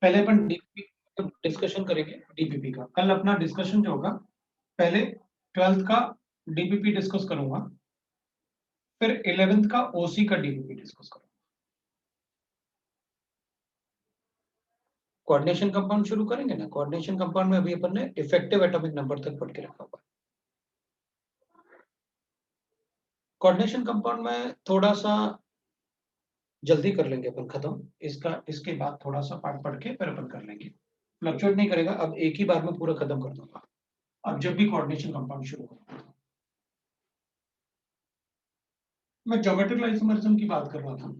पहले अपन DPP discussion करेंगे। DPP का कल अपना डिस्कशन जो होगा, पहले 12th का डीपीपी डिस्कस करूंगा, फिर 11th का ओसी का डीपीपी डिस्कस करूंगा। कोऑर्डिनेशन कंपाउंड शुरू करेंगे ना। कोऑर्डिनेशन कंपाउंड में अभी अपन ने इफेक्टिव एटॉमिक नंबर तक पढ़ के रखा हुआ है। कोऑर्डिनेशन कंपाउंड में थोड़ा सा जल्दी कर लेंगे अपन खत्म, इसके बाद थोड़ा सा पार्ट पढ़ के फिर अपन कर लेंगे। फ्लक्चुएट नहीं करेगा, अब एक ही बार में पूरा खत्म कर दूंगा। अब जब भी कोऑर्डिनेशन कंपाउंड शुरू करूंगा, मैं ज्योमेट्रिकल आइसोमरिज्म की बात कर रहा था,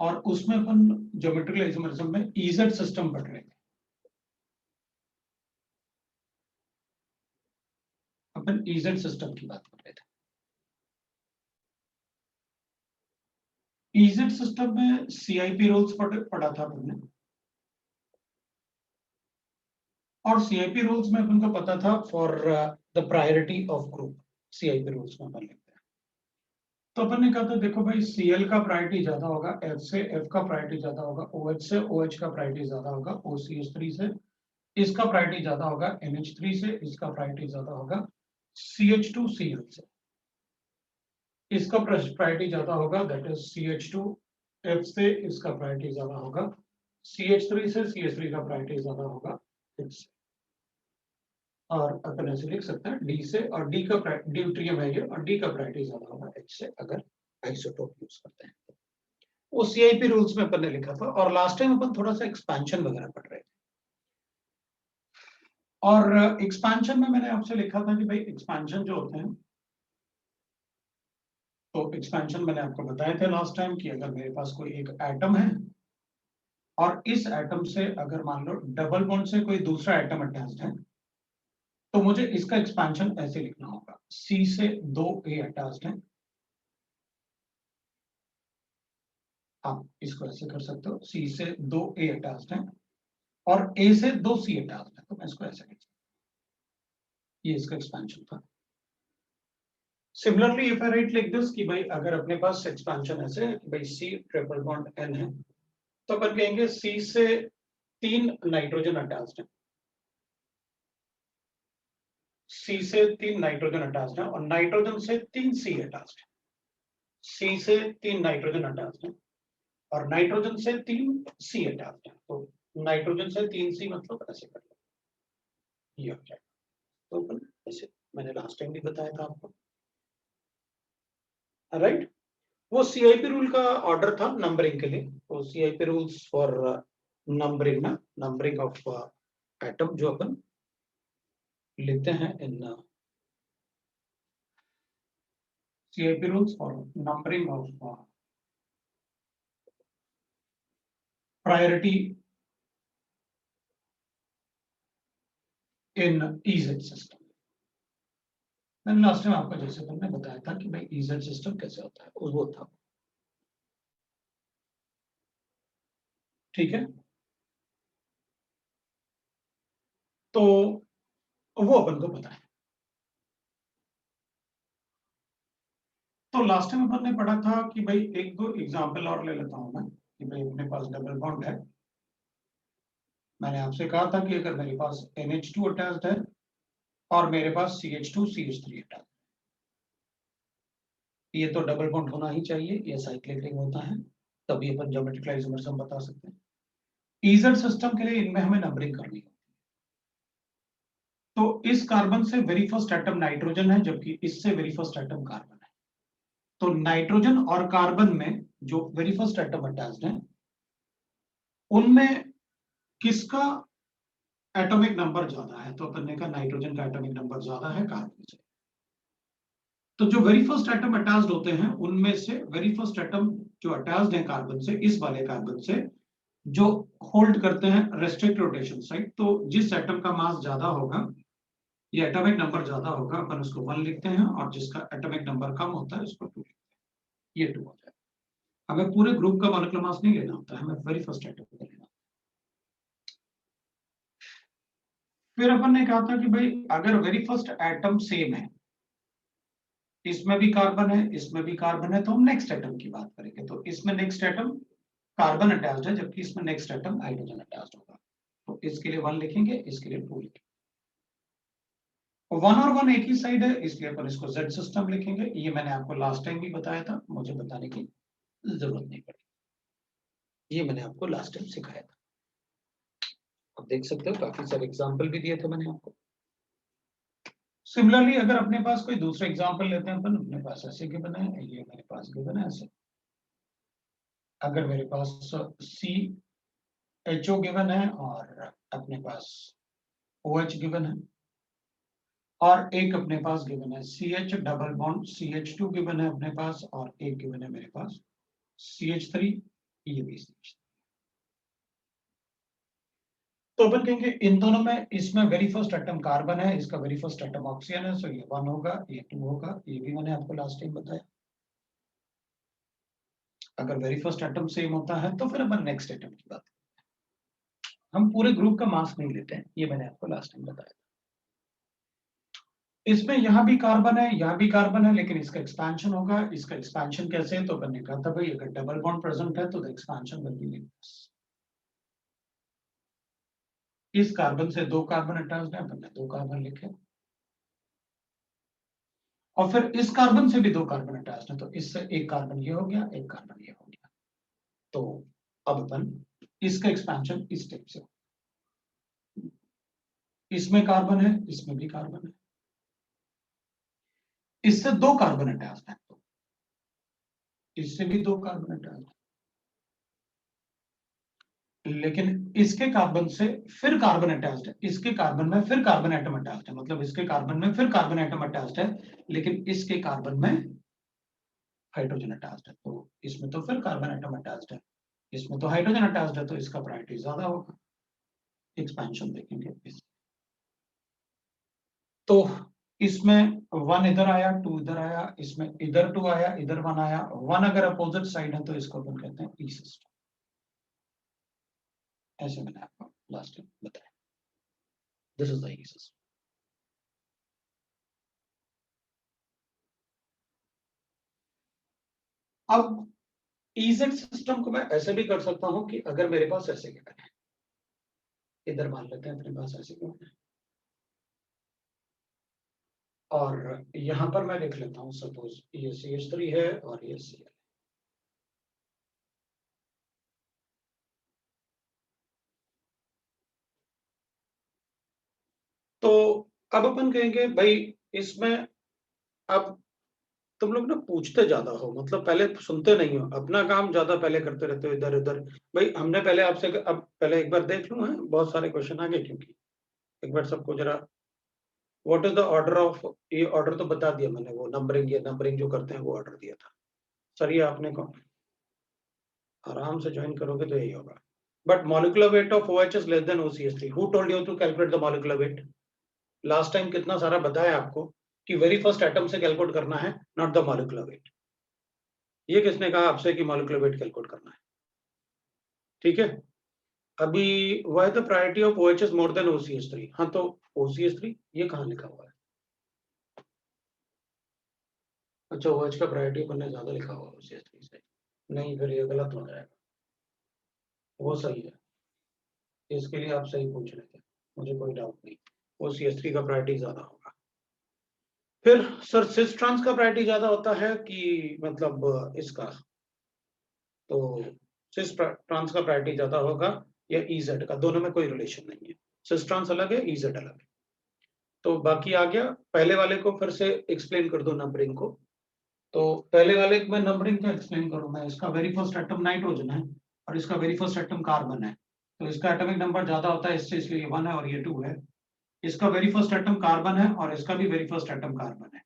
और उसमें अपन ज्योमेट्रिकल आइसोमरिज्म में इजेड सिस्टम पढ़ रहे थे। अपन इजेड सिस्टम की बात कर रहे थे। इजेड सिस्टम में सीआईपी रूल्स पढ़ा था हमने, और सीआईपी रूल्स में अपन को पता था for the priority of group, CIP rules में अपन लिखते हैं। तो अपन ने कहा था देखो भाई, सीएल का प्रायोरिटी ज्यादा होगा एफ से, एफ का प्रायोरिटी ज्यादा होगा ओएच से, ओएच का प्रायोरिटी ज्यादा होगा ओसीएच3 से, इसका प्रायोरिटी ज्यादा होगा NH3 से, इसका प्रायोरिटी ज्यादा होगा CH2Cl से, इसका प्रायोरिटी ज्यादा होगा दैट इज CH2F से, इसका प्रायोरिटी ज्यादा होगा CH3 से, CH3 का प्रायोरिटी ज्यादा होगा H से। और अपन ऐसे लिख सकते हैं डी से, और डी का ड्यूट्रियम है ये, और डी का प्रायोरिटी ज्यादा होगा H से अगर आइसोटोप यूज करते हैं। वो सीआईपी रूल्स में अपन ने लिखा था, और लास्ट टाइम अपन थोड़ा सा एक्सपेंशन वगैरह पढ़ रहे थे। और एक्सपेंशन में मैंने आपसे लिखा था कि भाई एक्सपेंशन जो होते हैं, तो एक्सपेंशन मैंने आपको बताया था लास्ट टाइम कि अगर मेरे पास कोई एक एटम है, और इस एटम से अगर मान लो डबल बॉन्ड से कोई दूसरा एटम अटैच्ड है, तो मुझे इसका एक्सपेंशन ऐसे लिखना होगा, C से 2A अटैच्ड है, आप इसको ऐसे कर सकते हो, C से 2A अटैच्ड है और A से 2C अटैच्ड है, तो मैं इसको ऐसे लिख सकता हूं। ये इसका एक्सपेंशन था। Similarly if I right like this कि भाई अगर अपने पास एक्सपेंशन ऐसे है कि भाई C ट्रिपल बॉन्ड N है, तो अपन कहेंगे C से 3 नाइट्रोजन अटैच्ड है, C से 3 नाइट्रोजन अटैच्ड है, और नाइट्रोजन से 3 C अटैच्ड है। C से 3 नाइट्रोजन अटैच्ड है और नाइट्रोजन से 3 C अटैच्ड है, तो नाइट्रोजन से 3 C मतलब ऐसे कर लो, ये हो जाएगा। तो अपन ऐसे मैंने लास्ट टाइम भी बताया था आपको, राइट। वो सीआईपी रूल का ऑर्डर था नंबरिंग के लिए, तो सीआईपी रूल्स फॉर नंबरिंग ना, नंबरिंग ऑफ एटम जो अपन लिखते हैं in CIP rules for numbering of priority in EZ system. मैंने लास्ट टाइम आपको जैसे मैंने बताया था कि भाई इजेड सिस्टम कैसे होता है, वो था, ठीक है। तो वो अपन को पता है। तो लास्ट टाइम अपन ने पढ़ा था कि भाई एक दो एग्जांपल और ले लेता हूं मैं, कि भाई अपने पास डबल बॉन्ड है। मैंने आपसे कहा था कि अगर मेरे पास NH2 अटैच्ड है और मेरे पास CH2 CH3 अटैच्ड, ये तो डबल बॉन्ड होना ही चाहिए, ये साइक्लिक रिंग होता है, तभी अपन ज्योमेट्रिकल आइसोमरिज्म बता सकते हैं। इजेड सिस्टम के लिए इनमें हमें नंबरिंग करनी है। तो इस कार्बन से वेरी फर्स्ट एटम नाइट्रोजन है, जबकि इससे वेरी फर्स्ट एटम कार्बन है। तो नाइट्रोजन और कार्बन में जो वेरी फर्स्ट एटम अटैच्ड है, उनमें किसका एटॉमिक नंबर ज्यादा है, तो अपन ने कहा नाइट्रोजन का एटॉमिक नंबर ज्यादा है कार्बन से। तो जो वेरी फर्स्ट एटम अटैच्ड होते हैं, उनमें से वेरी फर्स्ट एटम जो अटैच्ड है कार्बन से, इस वाले कार्बन से, जो होल्ड करते हैं रेस्ट्रिक्ट रोटेशन साइड, तो जिस एटम का मास ज्यादा होगा, ये एटॉमिक नंबर ज्यादा होगा, अपन उसको 1 लिखते हैं, और जिसका एटॉमिक नंबर कम होता है उसको 2 लिखते हैं, ये 2 हो जाएगा। हमें पूरे ग्रुप का मॉलिक्यूलर मास नहीं लेना होता है, हमें वेरी फर्स्ट एटम का लेना। फिर अपन ने कहा था कि भाई अगर वेरी फर्स्ट एटम सेम है, इसमें भी कार्बन है, इसमें भी कार्बन है, तो हम नेक्स्ट एटम की बात करेंगे। तो इसमें नेक्स्ट एटम कार्बन अटैच्ड है, जबकि इसमें नेक्स्ट एटम हाइड्रोजन अटैच्ड होगा। तो इसके लिए 1 लिखेंगे, इसके लिए 2 लिखेंगे। 1 और 1 एक ही साइड है, इसलिए अपन इसको Z सिस्टम लिखेंगे। ये मैंने आपको लास्ट टाइम भी बताया था, मुझे बताने की जरूरत नहीं पड़ी, ये मैंने आपको लास्ट टाइम सिखाया था। आप देख सकते हो काफी सारे एग्जाम्पल भी दिए थे मैंने आपको। सिमिलरली अगर अपने पास कोई दूसरा एग्जाम्पल लेते हैं अपन, अपने पास ऐसे गिवन है, ये मेरे पास गिवन है ऐसे। अगर मेरे पास CHO गिवन है और अपने पास OH गिवन है, और एक अपने पास गिवन है CH double bond CH2 given है अपने पास, और एक गिवन है मेरे पास CH3, ये भी CH3। तो अपन कहेंगे इन दोनों में, इसमें वेरी फर्स्ट एटम कार्बन है, इसका वेरी फर्स्ट एटम ऑक्सीजन है, सो ये 1 होगा, ये 2 होगा, ये भी मैंने आपको लास्ट टाइम बताया। अगर वेरी फर्स्ट एटम सेम होता है तो फिर अपन नेक्स्ट एटम की बात करते हैं। हम पूरे ग्रुप का मास नहीं लेते हैं, ये मैंने आपको लास्ट टाइम बताया। इसमें यहां भी कार्बन है, यहां भी कार्बन है, लेकिन इसका एक्सपेंशन होगा। इसका एक्सपेंशन कैसे है, तो अपन ने कहा था भाई अगर डबल बॉन्ड प्रेजेंट है तो the expansion will be like this. इस कार्बन से 2 कार्बन अटैच्ड है, अपन ने 2 कार्बन लिखे, और फिर इस कार्बन से भी 2 कार्बन अटैच्ड है, तो इससे एक कार्बन ये हो गया, एक कार्बन ये हो गया। तो अब अपन इसका एक्सपेंशन इस टाइप से, इसमें कार्बन है, इसमें भी कार्बन है, इससे 2 कार्बन अटैच्ड है, तो इससे भी 2 कार्बन अटैच्ड है, लेकिन इसके कार्बन से फिर कार्बन अटैच्ड है, इसके कार्बन में फिर कार्बन एटम अटैच्ड है, मतलब इसके कार्बन में फिर कार्बन एटम अटैच्ड है, लेकिन इसके कार्बन में हाइड्रोजन अटैच्ड है। तो इसमें तो फिर कार्बन एटम अटैच्ड है, इसमें तो हाइड्रोजन अटैच्ड है, तो इसका प्रायोरिटी ज्यादा होगा। एक्सपेंशन देखेंगे इस, तो इसमें 1 इधर आया, 2 इधर आया, इसमें इधर 2 आया, इधर 1 आया। 1 अगर अपोजिट साइड है तो इसको अपन कहते हैं ई सिस्टम। ऐसे मैंने आपको लास्ट टाइम बताया, this is the E system. अब इजेड सिस्टम को मैं ऐसे भी कर सकता हूं कि अगर मेरे पास ऐसे गिवन है, इधर मान लेते हैं अपने पास ऐसे गिवन है, और यहां पर मैं लिख लेता हूं सपोज ये CH3 है और ये Cl। तो अब अपन कहेंगे भाई इसमें, अब तुम लोग ना पूछते ज्यादा हो, मतलब पहले सुनते नहीं हो, अपना काम ज्यादा पहले करते रहते हो इधर उधर। भाई हमने पहले आपसे, अब पहले एक बार देख लूं, है बहुत सारे क्वेश्चन आ गए, क्योंकि एक बार सबको जरा what is the order of, ये ऑर्डर तो बता दिया मैंने, वो नंबरिंग, ये नंबरिंग जो करते हैं वो ऑर्डर दिया था सर, ये आपने को आराम से ज्वाइन करोगे तो यही होगा। But molecular weight of OH is less than OCH3, who told you to calculate the molecular weight? Last time कितना सारा बताया आपको कि वेरी फर्स्ट एटम से कैलकुलेट करना है, नॉट द मॉलिक्यूलर वेट। ये किसने कहा आपसे कि मॉलिक्यूलर वेट कैलकुलेट करना है? ठीक है, अभी why the priority of OH is more than OCH3, हाँ तो OCH3 ये कहाँ लिखा हुआ है? अच्छा, OH का प्रायोरिटी अपन ने ज्यादा लिखा हुआ है OCH3 से, नहीं फिर ये गलत हो जाएगा, वो सही है, इसके लिए आप सही पूछ रहे थे, मुझे कोई डाउट नहीं, OCH3 का प्रायोरिटी ज्यादा होगा। फिर सर सिस ट्रांस का प्रायोरिटी ज्यादा होता है कि मतलब इसका, तो सिस ट्रांस का प्रायोरिटी ज्यादा होगा या EZ का, दोनों में कोई रिलेशन नहीं है, सिस ट्रांस अलग है, EZ अलग है। तो बाकी आ गया, पहले वाले को फिर से एक्सप्लेन कर दो नंबरिंग को। तो पहले वाले में नंबरिंग क्या एक्सप्लेन करूं मैं, इसका वेरी फर्स्ट एटम नाइट्रोजन है और इसका वेरी फर्स्ट एटम कार्बन है, तो इसका एटॉमिक नंबर ज्यादा होता है इससे, इसलिए 1 है और ये 2 है। इसका वेरी फर्स्ट एटम कार्बन है और इसका भी वेरी फर्स्ट एटम कार्बन है।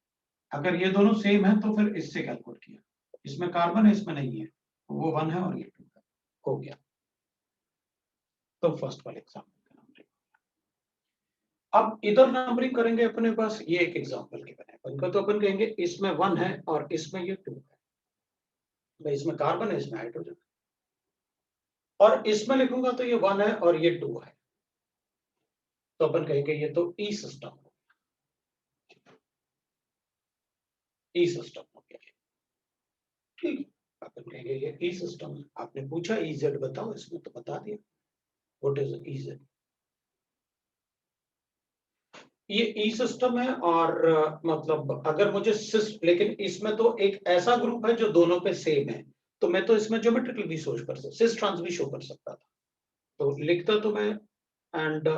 अगर ये दोनों सेम है तो फिर इससे कैलकुलेट किया, इसमें कार्बन है इसमें नहीं है, वो 1 है और ये 2 है, हो गया। तो फर्स्ट वाले एग्जाम्पल का नंबरिंग। अब इधर नंबरिंग करेंगे अपने पास, ये एक एग्जाम्पल के बने अपन को, तो अपन कहेंगे इसमें 1 है और इसमें ये 2 है, भाई इसमें कार्बन है इसमें हाइड्रोजन, और इसमें लिखूंगा तो ये 1 है और ये 2 है, तो अपन कहेंगे ये तो ई सिस्टम, ई सिस्टम हो गया ये। ठीक है, अपन कहेंगे ये ई सिस्टम है। आपने पूछा इजेड बताओ, इसमें तो बता दिया व्हाट इज इजेड। ये ई सिस्टम है और मतलब अगर मुझे सिस, लेकिन इसमें तो एक ऐसा ग्रुप है जो दोनों पे सेम है, तो मैं तो इसमें ज्योमेट्रिकल भी सोच कर सकता, सिस ट्रांस भी शो कर सकता था। तो लिखता तो मैं and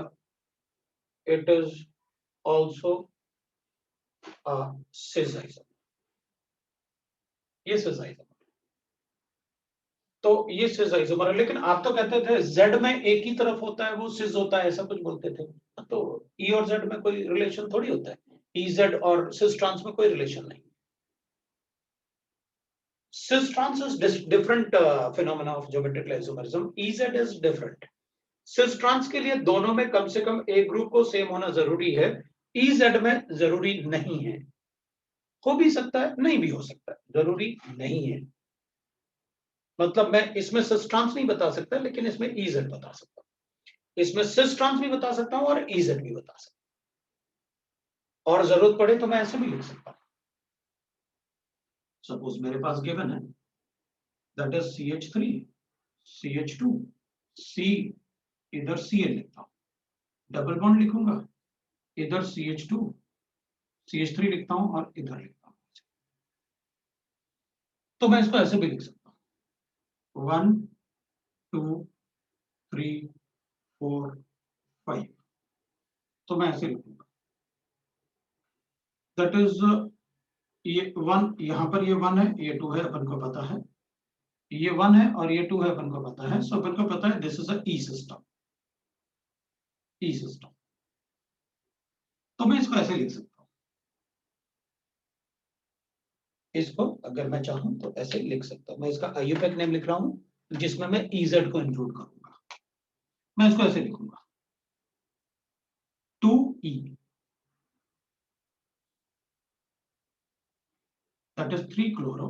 it is also a cis isomer, ये सिस आइसोमर। तो ये सिस आइसोमर है, लेकिन आप तो कहते थे जेड में एक ही तरफ होता है वो सिस होता है, ऐसा कुछ बोलते थे। तो ई और जेड में कोई रिलेशन थोड़ी होता है, ई जेड और सिस ट्रांस में कोई रिलेशन नहीं। Cis trans is different phenomena of geometrical isomerism. Ez is different. Cis trans के लिए दोनों में कम से कम एक ग्रुप को सेम होना जरूरी है, Ez में जरूरी नहीं है। हो भी सकता है, नहीं भी हो सकता है, जरूरी नहीं है। मतलब मैं इसमें cis trans नहीं बता सकता, लेकिन इसमें Ez बता सकता हूं। इसमें cis trans भी बता सकता हूं और Ez भी बता सकता हूं, और जरूरत पड़े तो मैं ऐसे भी लिख सकता हूं। सपोज मेरे पास गिवन है that is CH3 CH2 C, इधर Cl लिखता हूं, डबल बॉन्ड लिखूंगा, इधर CH2 CH3 लिखता हूं और इधर लिखता हूं। तो मैं इसको ऐसे भी लिख सकता हूं 1 2 3 4 5, तो मैं ऐसे लिखूंगा दैट इज ये 1, यहां पर ये 1 है, ये 2 है, अपन को पता है, ये 1 है और ये 2 है, अपन को पता है। सो अपन को पता है this is a E system, E system. तो मैं इसको ऐसे लिख सकता हूं, इसको अगर मैं चाहूं तो ऐसे लिख सकता हूं। मैं इसका आईयूपैक नेम लिख रहा हूं जिसमें मैं EZ को इंक्लूड करूंगा। मैं इसको ऐसे लिखूंगा 2E, दैट इज 3 क्लोरो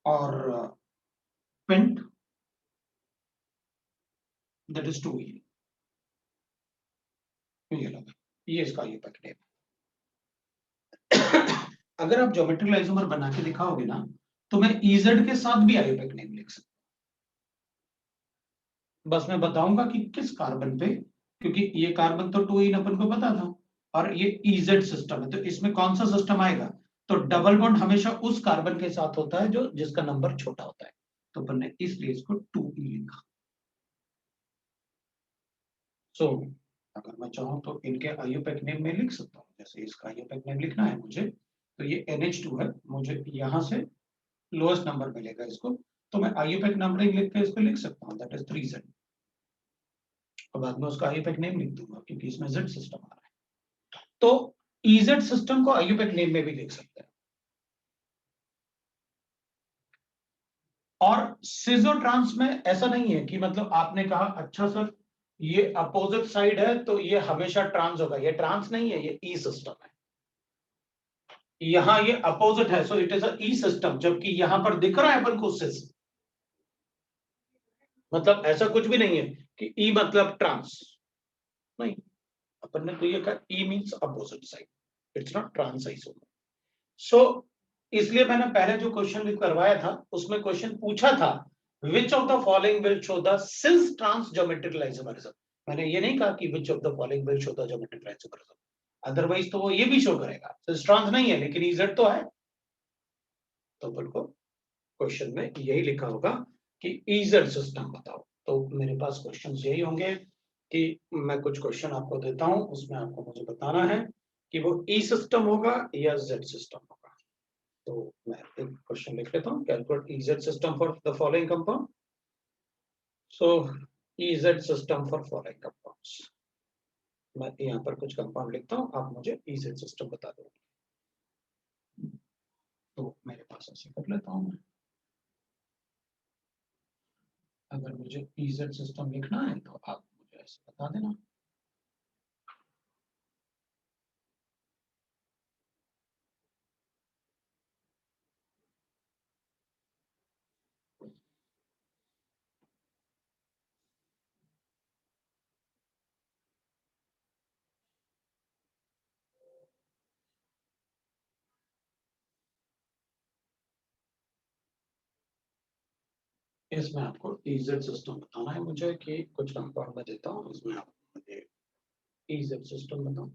और पेंट, दैट इज 2E। ये इसका आईयूपैक नेम। अगर आप ज्योमेट्रिकल आइसोमर बना के दिखाओगे ना, तो मैं EZ के साथ भी आईयूपैक नेम लिख सकता हूं। बस मैं बताऊंगा कि किस कार्बन पे, क्योंकि ये कार्बन तो 2 इन अपन को पता था और ये EZ सिस्टम है, तो इसमें कौन सा सिस्टम आएगा? तो डबल बॉन्ड हमेशा उस कार्बन के साथ होता है जो जिसका नंबर छोटा होता है, तो अपन ने इसलिए इसको 2E लिखा। सो अगर मैं चाहूं तो इनके आईयूपैक नेम में लिख सकता हूं। जैसे इसका आईयूपैक नेम लिखना है मुझे, तो ये NH2 है, मुझे यहां से लोएस्ट नंबर मिलेगा इसको, तो मैं आईयूपैक नंबरिंग लिख के इसको लिख सकता हूं, दैट इज 3Z। और बाद में उसका आईयूपैक नेम लिख दूंगा क्योंकि इसमें Z सिस्टम आ रहा है। तो EZ सिस्टम को आईयूपैक नेम में भी लिख सकते हैं। और सिजोट्रांस में ऐसा नहीं है कि मतलब आपने कहा अच्छा सर ये अपोजिट साइड है तो ये हमेशा ट्रांस होगा, ये ट्रांस नहीं है, ये ई सिस्टम है। यहां ये अपोजिट है, so it is a E system, जबकि यहां पर दिख रहा है अपन को सिस। मतलब ऐसा कुछ भी नहीं है कि ई मतलब ट्रांस, नहीं। अपन ने तो ये कहा E means opposite side, it's not trans isomer. So इसलिए मैंने पहले जो क्वेश्चन करवाया था उसमें क्वेश्चन पूछा था which of the following will show the cis trans geometrical isomerism. मैंने ये नहीं कहा कि which of the following will show the geometrical isomerism, otherwise तो वो ये भी शो करेगा सिस ट्रांस नहीं है लेकिन इजेड तो है। तो बिल्कुल क्वेश्चन में यही लिखा होगा कि इजेड सिस्टम बताओ। तो मेरे पास क्वेश्चन यही होंगे कि मैं कुछ क्वेश्चन आपको देता हूं, उसमें आपको मुझे बताना है कि वो ई सिस्टम होगा या जेड सिस्टम होगा। तो मैं एक क्वेश्चन लिख लेता हूँ, calculate EZ system for the following compound. So EZ system for following compounds. मैं यहाँ पर कुछ कंपाउंड लिखता हूँ, आप मुझे EZ सिस्टम बता दो। तो मेरे पास ऐसे कर लेता हूँ मैं, अगर मुझे EZ सिस्टम लिखना है तो आप मुझे ऐसे बता देना। इसमें आपको EZ सिस्टम बताना है मुझे कि कुछ कंपाउंड में देता हूँ, इसमें आप मुझे EZ सिस्टम बताओ।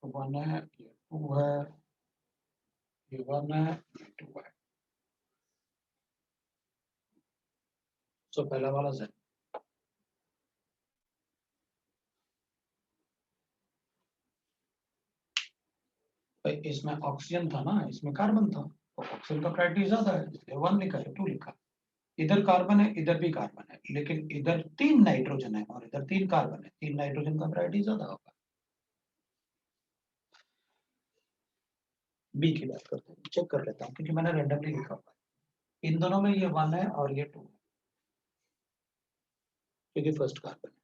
वन है, ये टू है, ये वन है, ये टू है। सो पहला वाला Z, भाई इसमें ऑक्सीजन था ना, इसमें कार्बन था, तो ऑक्सीजन का प्रायोरिटी ज्यादा है, इसलिए वन लिखा है, टू लिखा। इधर कार्बन है, इधर भी कार्बन है, लेकिन इधर 3 नाइट्रोजन है और इधर 3 कार्बन है, 3 नाइट्रोजन का प्रायोरिटी ज्यादा होगा। बी की बात करते हैं, चेक कर लेता हूँ क्योंकि मैंने रेंडमली लिखा हुआ है। इन दोनों में ये वन है और ये टू है, क्योंकि फर्स्ट कार्बन है।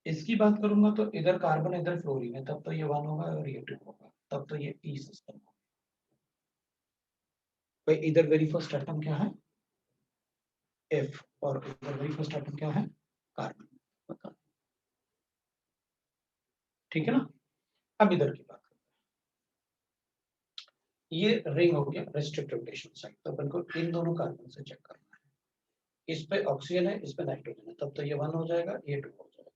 इसकी बात करूंगा तो इधर कार्बन इधर फ्लोरीन है, तब तो ये वन होगा और ये टू होगा, तब तो ये ई सिस्टम होगा। भाई इधर वेरी फर्स्ट एटम क्या है, एफ, और इधर वेरी फर्स्ट एटम क्या है, कार्बन। ठीक है ना। अब इधर की बात करते हैं, ये रिंग हो गया रेस्ट्रिक्टिव रोटेशन साइड, तो अपन को इन दोनों कार्बन से चेक करना है, इस पे ऑक्सीजन है, इस पे नाइट्रोजन है, तब तो ये 1 हो जाएगा, ये 2 हो जाएगा।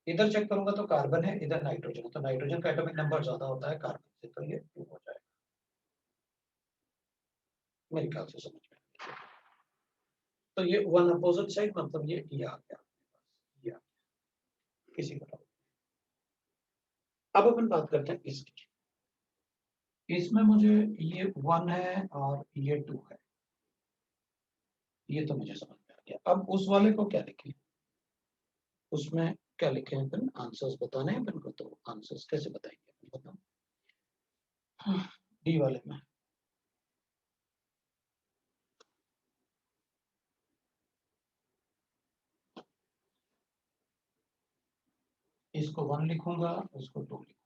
इधर चेक करूंगा तो कार्बन है, इधर नाइट्रोजन है, तो नाइट्रोजन का एटॉमिक नंबर ज्यादा होता है कार्बन से, तो ये 2 हो जाएगा, मेरे ख्याल से समझ में। तो ये 1 अपोजिट साइड, मतलब ये आ गया, ये आ गया किसी का। अब अपन बात करते हैं इसकी, इसमें मुझे ये 1 है और ये 2 है, ये तो मुझे समझ में आ गया। अब उस वाले को क्या लिखें, उसमें क्या लिखे हैं अपन, आंसर्स बताने हैं अपन को, तो आंसर्स कैसे बताएंगे अपन, बताओ। डी वाले में इसको 1 लिखूंगा, इसको 2 लिखूंगा,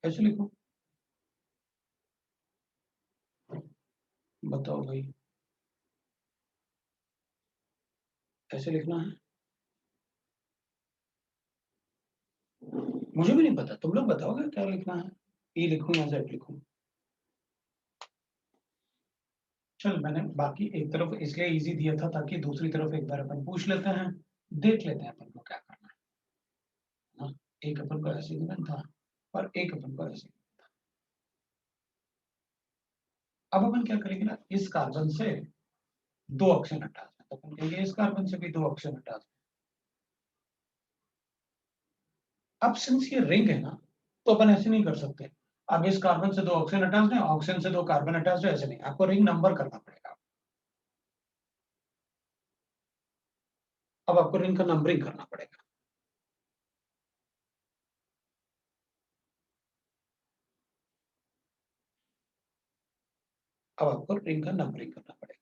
ऐसे लिखूं, बताओ भाई, ऐसे लिखना है, मुझे भी नहीं पता, तुम लोग बताओगे क्या लिखना है, ई लिखूं या जेड लिखूं। चल मैंने बाकी एक तरफ इसलिए इजी दिया था ताकि दूसरी तरफ एक बार अपन पूछ लेते हैं, देख लेते हैं अपन को क्या करना है ना। एक अपन को ऐसे गिवन था और एक अपन को ऐसे, अब अपन क्या करेंगे ना, इस कार्बन से 2 ऑक्सीजन हटा दें, तो अपन कहेंगे इस कार्बन से भी 2 ऑक्सीजन हटा दें। अब सिंस ये रिंग है ना, तो अपन ऐसे नहीं कर सकते, अब इस कार्बन से 2 ऑक्सीजन हटा दें, ऑक्सीजन से 2 कार्बन हटा दें, ऐसे नहीं, आपको रिंग नंबर करना पड़ेगा। अब आपको रिंग का नंबरिंग करना पड़ेगा। अब आपको रिंग का नंबरिंग करना पड़ेगा,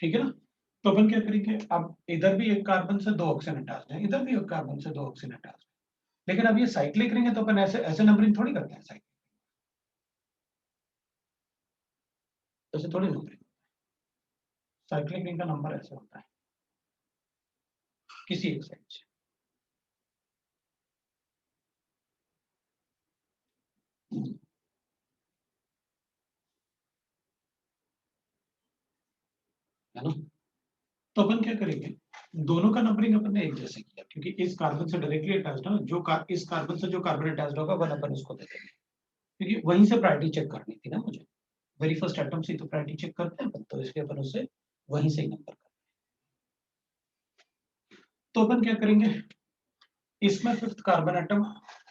ठीक है ना। तो अपन क्या करेंगे, अब इधर भी एक कार्बन से 2 ऑक्सीजन हटा दें, इधर भी एक कार्बन से 2 ऑक्सीजन हटा दें, लेकिन अब ये साइक्लिक रिंग है, तो अपन ऐसे ऐसे नंबरिंग थोड़ी करते हैं, साइक्लिक ऐसे थोड़ी नंबरिंग, साइक्लिक रिंग का नंबर ऐसे होता है किसी एक साइड से, है ना। तो अपन क्या करेंगे, दोनों का नंबरिंग अपन ने एक जैसे किया, क्योंकि इस कार्बन से डायरेक्टली अटैच्ड है, इस कार्बन से जो कार्बन अटैच्ड होगा वन अपन उसको दे देंगे, क्योंकि वहीं से प्रायोरिटी चेक करनी थी ना मुझे, वेरी फर्स्ट एटम से तो प्रायोरिटी चेक करते हैं अपन, तो इसलिए अपन उससे वहीं से ही नंबर करते हैं। तो अपन क्या करेंगे, इसमें फिफ्थ कार्बन एटम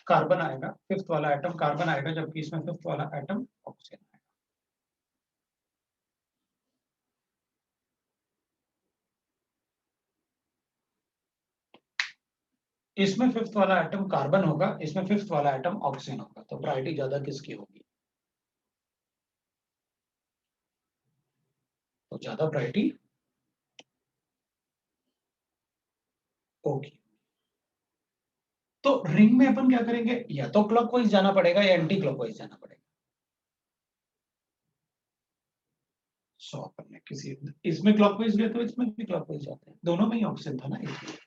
कार्बन आएगा, फिफ्थ वाला एटम कार्बन आएगा, जबकि इसमें फिफ्थ वाला एटम ऑक्सीजन आएगा। इसमें फिफ्थ वाला एटम कार्बन होगा, इसमें फिफ्थ वाला एटम ऑक्सीजन होगा, तो प्रायोरिटी ज्यादा किसकी होगी, तो ज्यादा प्रायोरिटी होगी। तो रिंग में अपन क्या करेंगे, या तो क्लॉकवाइज जाना पड़ेगा या एंटी क्लॉकवाइज जाना पड़ेगा। सो अपन ने किसी, इसमें क्लॉकवाइज गए तो इसमें भी क्लॉकवाइज जाते हैं, दोनों में ही ऑक्सीजन था ना इसमें,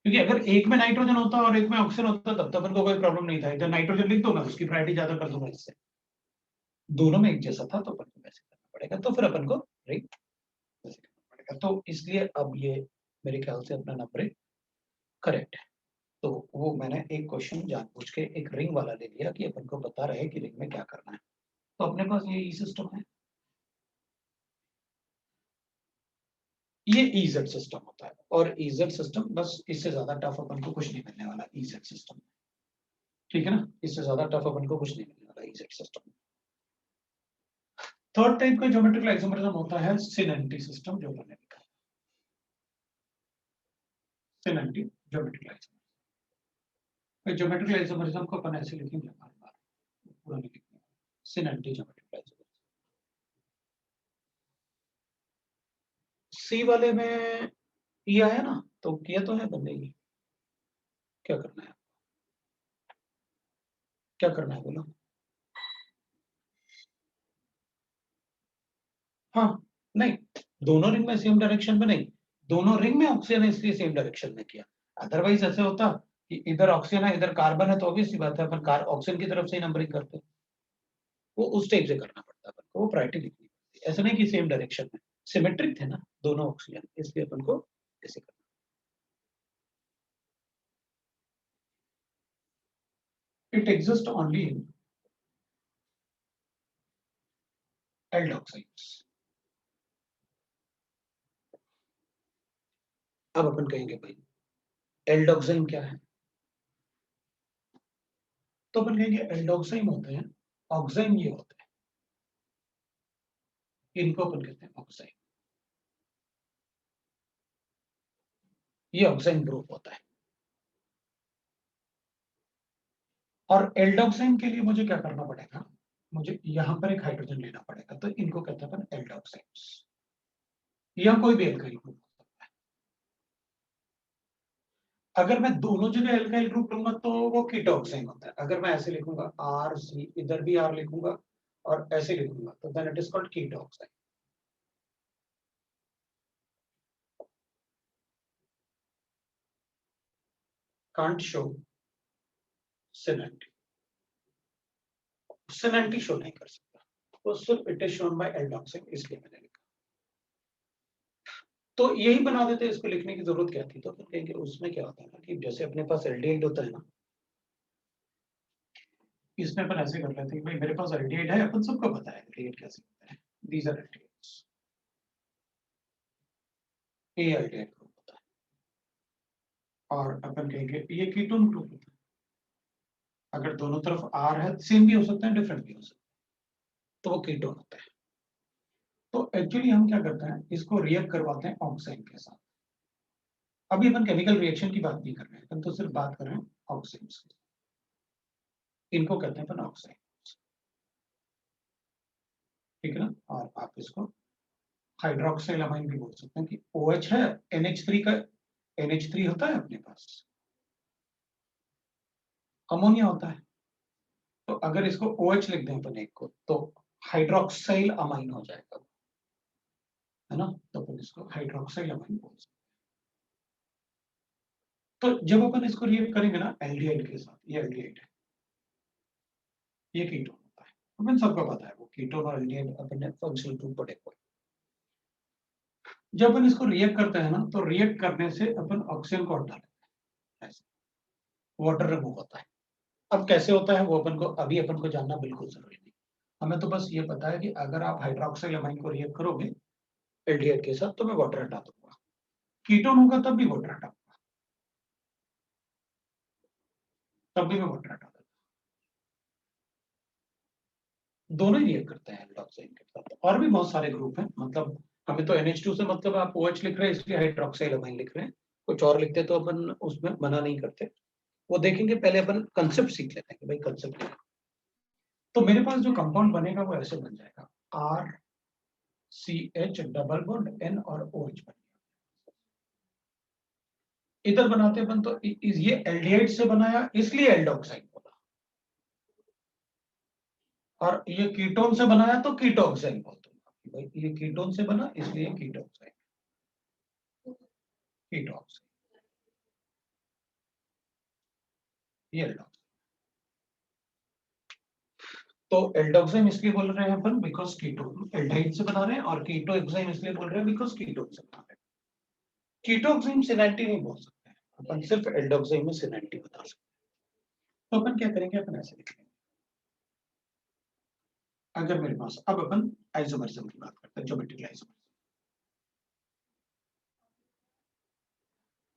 क्योंकि अगर एक में नाइट्रोजन होता और एक में ऑक्सीजन होता तब तो अपन को कोई प्रॉब्लम नहीं था, इधर नाइट्रोजन लिख दो, मैं उसकी प्रायोरिटी ज्यादा कर दूंगा इससे, दोनों में एक जैसा था तो अपन को वैसे करना पड़ेगा, तो फिर अपन को रिंग वैसे करना पड़ेगा, तो इसलिए अब ये मेरे ख्याल से अपना नंबर करेक्ट है। तो वो मैंने एक क्वेश्चन जानबूझ के एक रिंग वाला ले लिया कि अपन को पता रहे कि रिंग में क्या करना है, तो अपने पास ये ई सिस्टम है, ये ईजेड सिस्टम होता है, और ईजेड सिस्टम बस इससे ज्यादा टफ अपन को कुछ नहीं मिलने वाला ईजेड सिस्टम, ठीक है ना, इससे ज्यादा टफ अपन को कुछ नहीं मिलने वाला ईजेड सिस्टम। थर्ड टाइप का ज्योमेट्रिकल आइसोमरिज्म होता है सिनेंटी सिस्टम, जो मैंने लिखा है सिनेंटी ज्योमेट्रिकल आइसोमरिज्म। ज्योमेट्रिकल आइसोमरिज्म को अपन ऐसे लिखेंगे, बार बार पूरा नहीं लिखेंगे, सिनेंटी ज्योमेट्रिकल आइसोमरिज्म। सी वाले में ये आया ना, तो किया तो है बंदे की, क्या करना है, क्या करना है बोलो। हाँ नहीं, दोनों रिंग में सेम डायरेक्शन में नहीं, दोनों रिंग में ऑक्सीजन है इसलिए सेम डायरेक्शन में किया। अदरवाइज ऐसे होता कि इधर ऑक्सीजन है इधर कार्बन है तो ऑब्वियस सी बात है अपन ऑक्सीजन की तरफ से ही नंबरिंग करते हैं। वो उस टाइप से करना पड़ता है अपन को, वो प्रायोरिटी लिखनी पड़ती है, ऐसा नहीं कि सेम डायरेक्शन में। सिमेट्रिक थे ना दोनों ऑक्सीजन, इसलिए अपन को ऐसे करना। It exist only in aldoximes. अब अपन कहेंगे भाई एल्डोक्साइन क्या है, तो अपन कहेंगे एल्डोक्साइन होते हैं, ऑक्साइन ये होते हैं, इनको अपन कहते हैं ऑक्साइन। ये ऑक्साइन ग्रुप होता है। और एल्डोक्साइन के लिए मुझे क्या करना पड़ेगा, मुझे यहां पर एक हाइड्रोजन लेना पड़ेगा, तो इनको कहते हैं अपन एल्डोक्साइड्स, या कोई भी एल्काइल ग्रुप हो सकता है। अगर मैं दोनों जगह एल्काइल ग्रुप लूंगा तो वो कीटोक्साइन होता है। अगर मैं ऐसे लिखूंगा आर सी, इधर भी आर लिखूंगा और ऐसे लिखूंगा तो then it is called ketoxime. Can't show सिनैरिटी, सिनैरिटी शो नहीं कर सकता, तो सिर्फ it is shown by aldoxime, इसलिए मैंने लिखा। तो यही बना देते, इसको लिखने की जरूरत क्या थी। तो फिर कहेंगे उसमें क्या होता है ना कि जैसे अपने पास एल्डिहाइड होता है ना, इसमें अपन ऐसे कर लेते हैं कि भाई मेरे पास एल्डिहाइड है, अपन सबको पता है एल्डिहाइड कैसे होता है, these are aldehydes, a aldehyde group होता है। और अपन कहेंगे ये कीटोन ग्रुप होता है। अगर दोनों तरफ आर है, सेम भी हो सकता है डिफरेंट भी हो सकता है, तो वो कीटोन होता है। तो एक्चुअली हम क्या करते हैं, इसको रिएक्ट करवाते हैं ऑक्साइन के साथ। अभी अपन केमिकल रिएक्शन की बात नहीं कर रहे हैं, अपन तो सिर्फ बात कर रहे हैं ऑक्साइन की। इनको कहते हैं अपन ऑक्साइन, ठीक है ना। और आप इसको हाइड्रोक्साइल अमाइन भी बोल सकते हैं कि OH है, NH3 का, NH3 होता है अपने पास, अमोनिया होता है, तो अगर इसको OH लिख दें अपन एक को तो हाइड्रोक्साइल अमाइन हो जाएगा, है ना। तो अपन इसको हाइड्रोक्साइल अमाइन बोल सकते हैं। तो जब अपन इसको रिएक्ट करेंगे ना एल्डिहाइड के साथ, ये एल्डिहाइड है, ये कीटोन होता है, अपन सबको पता है वो कीटोन और एल्डिहाइड अपन ने फंक्शनल ग्रुप पढ़े हुए। जब अपन इसको रिएक्ट करते हैं ना, तो रिएक्ट करने से अपन ऑक्सीजन को हटा लेते हैं, ऐसे वाटर रिमूव होता है। अब कैसे होता है वो अपन को अभी अपन को जानना बिल्कुल जरूरी नहीं, हमें तो बस ये पता है कि अगर आप हाइड्रोक्साइल अमाइन को रिएक्ट करोगे एल्डिहाइड के साथ तो मैं वाटर हटा दूंगा, कीटोन होगा तब भी वाटर हटाऊंगा, तब भी मैं वाटर हटा दूंगा। दोनों ही रिएक्ट करते हैं हाइड्रोक्साइड के साथ। और भी बहुत सारे ग्रुप हैं, मतलब हमें तो NH2 से मतलब आप OH लिख रहे हैं इसलिए हाइड्रोक्साइल अमाइन लिख रहे हैं, कुछ और लिखते तो अपन उसमें मना नहीं करते, वो देखेंगे। पहले अपन कंसेप्ट सीख लेते हैं कि भाई कंसेप्ट क्या है। तो मेरे पास जो कंपाउंड बनेगा वो ऐसे बन जाएगा, RCH डबल बॉन्ड N और OH बन गया। इधर बनाते अपन तो ये एल्डिहाइड से बनाया इसलिए एल्डोक्साइन बोला, और ये कीटोन से बनाया तो कीटोक्साइन बोल दूंगा, भाई ये कीटोन से बना इसलिए कीटोक्साइन, कीटोक्साइन, ये एल्डोक्साइन। तो एल्डोक्साइन इसलिए बोल रहे हैं अपन बिकॉज कीटोन एल्डिहाइड से बना रहे हैं, और कीटोक्साइन इसलिए बोल रहे हैं बिकॉज कीटोन से बना रहे हैं। कीटोक्साइन सिनैरिटी नहीं बोल सकते हैं, अपन सिर्फ एल्डोक्साइन में सिनैरिटी बता सकते हैं। तो अपन क्या करेंगे, अपन ऐसे लिखेंगे। अगर मेरे पास, अब अपन आइसोमरिज्म की बात करते हैं, ज्योमेट्रिकल आइसोमरिज्म।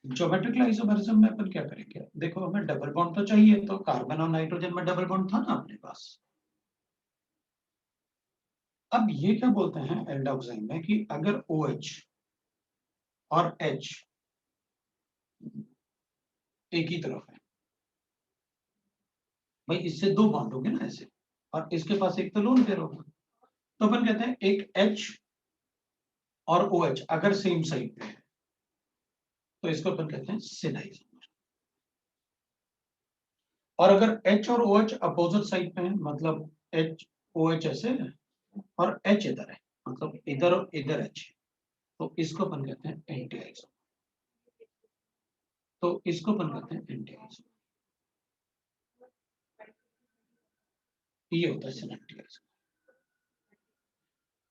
ज्योमेट्रिकल आइसोमरिज्म में अपन क्या करेंगे, देखो हमें डबल बॉन्ड तो चाहिए, तो कार्बन और नाइट्रोजन में डबल बॉन्ड था ना अपने पास। अब ये क्या बोलते हैं एल्डोक्साइन में कि अगर OH और H एक ही तरफ है, भाई इससे दो बॉन्ड होंगे ना ऐसे, और इसके पास एक तो लोन पेयर होगा, तो अपन कहते हैं एक H और OH अगर सेम साइड पे है तो इसको अपन कहते हैं सिन आइसोमर। और अगर H और OH अपोजिट साइड पे है, मतलब H OH ऐसे है और H इधर है, मतलब इधर और इधर H, तो इसको अपन कहते हैं एंटी आइसोमर। तो इसको अपन कहते हैं एंटी आइसोमर। ये होता है सिनेप्टिक आइसोमर।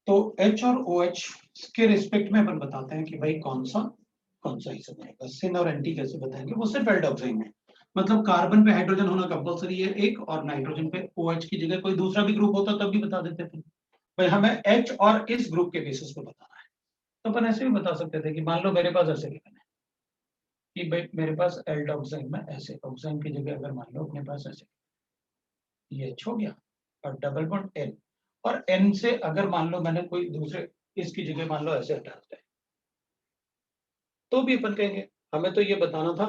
तो H और OH के रिस्पेक्ट में अपन बताते हैं कि भाई कौन सा आइसोमर है। सिन और एंटी कैसे बताएंगे, वो सिर्फ एल्डोक्साइन में, मतलब कार्बन पे हाइड्रोजन होना कंपलसरी है एक, और नाइट्रोजन पे OH की जगह कोई दूसरा भी ग्रुप होता तब भी बता देते थे भाई हमें H और इस ग्रुप के बेसिस पे बताना है। तो अपन ऐसे भी बता सकते थे कि मान लो मेरे पास ऐसे लिखना है कि भाई मेरे पास एल्डोक्साइन में ऐसे, ऑक्साइन की जगह अगर मान लो अपने पास ऐसे ये H हो गया और डबल बॉन्ड N, और N से अगर मान लो मैंने कोई दूसरे इसकी जगह मान लो ऐसे हटा दिया, तो भी अपन कहेंगे हमें तो ये बताना था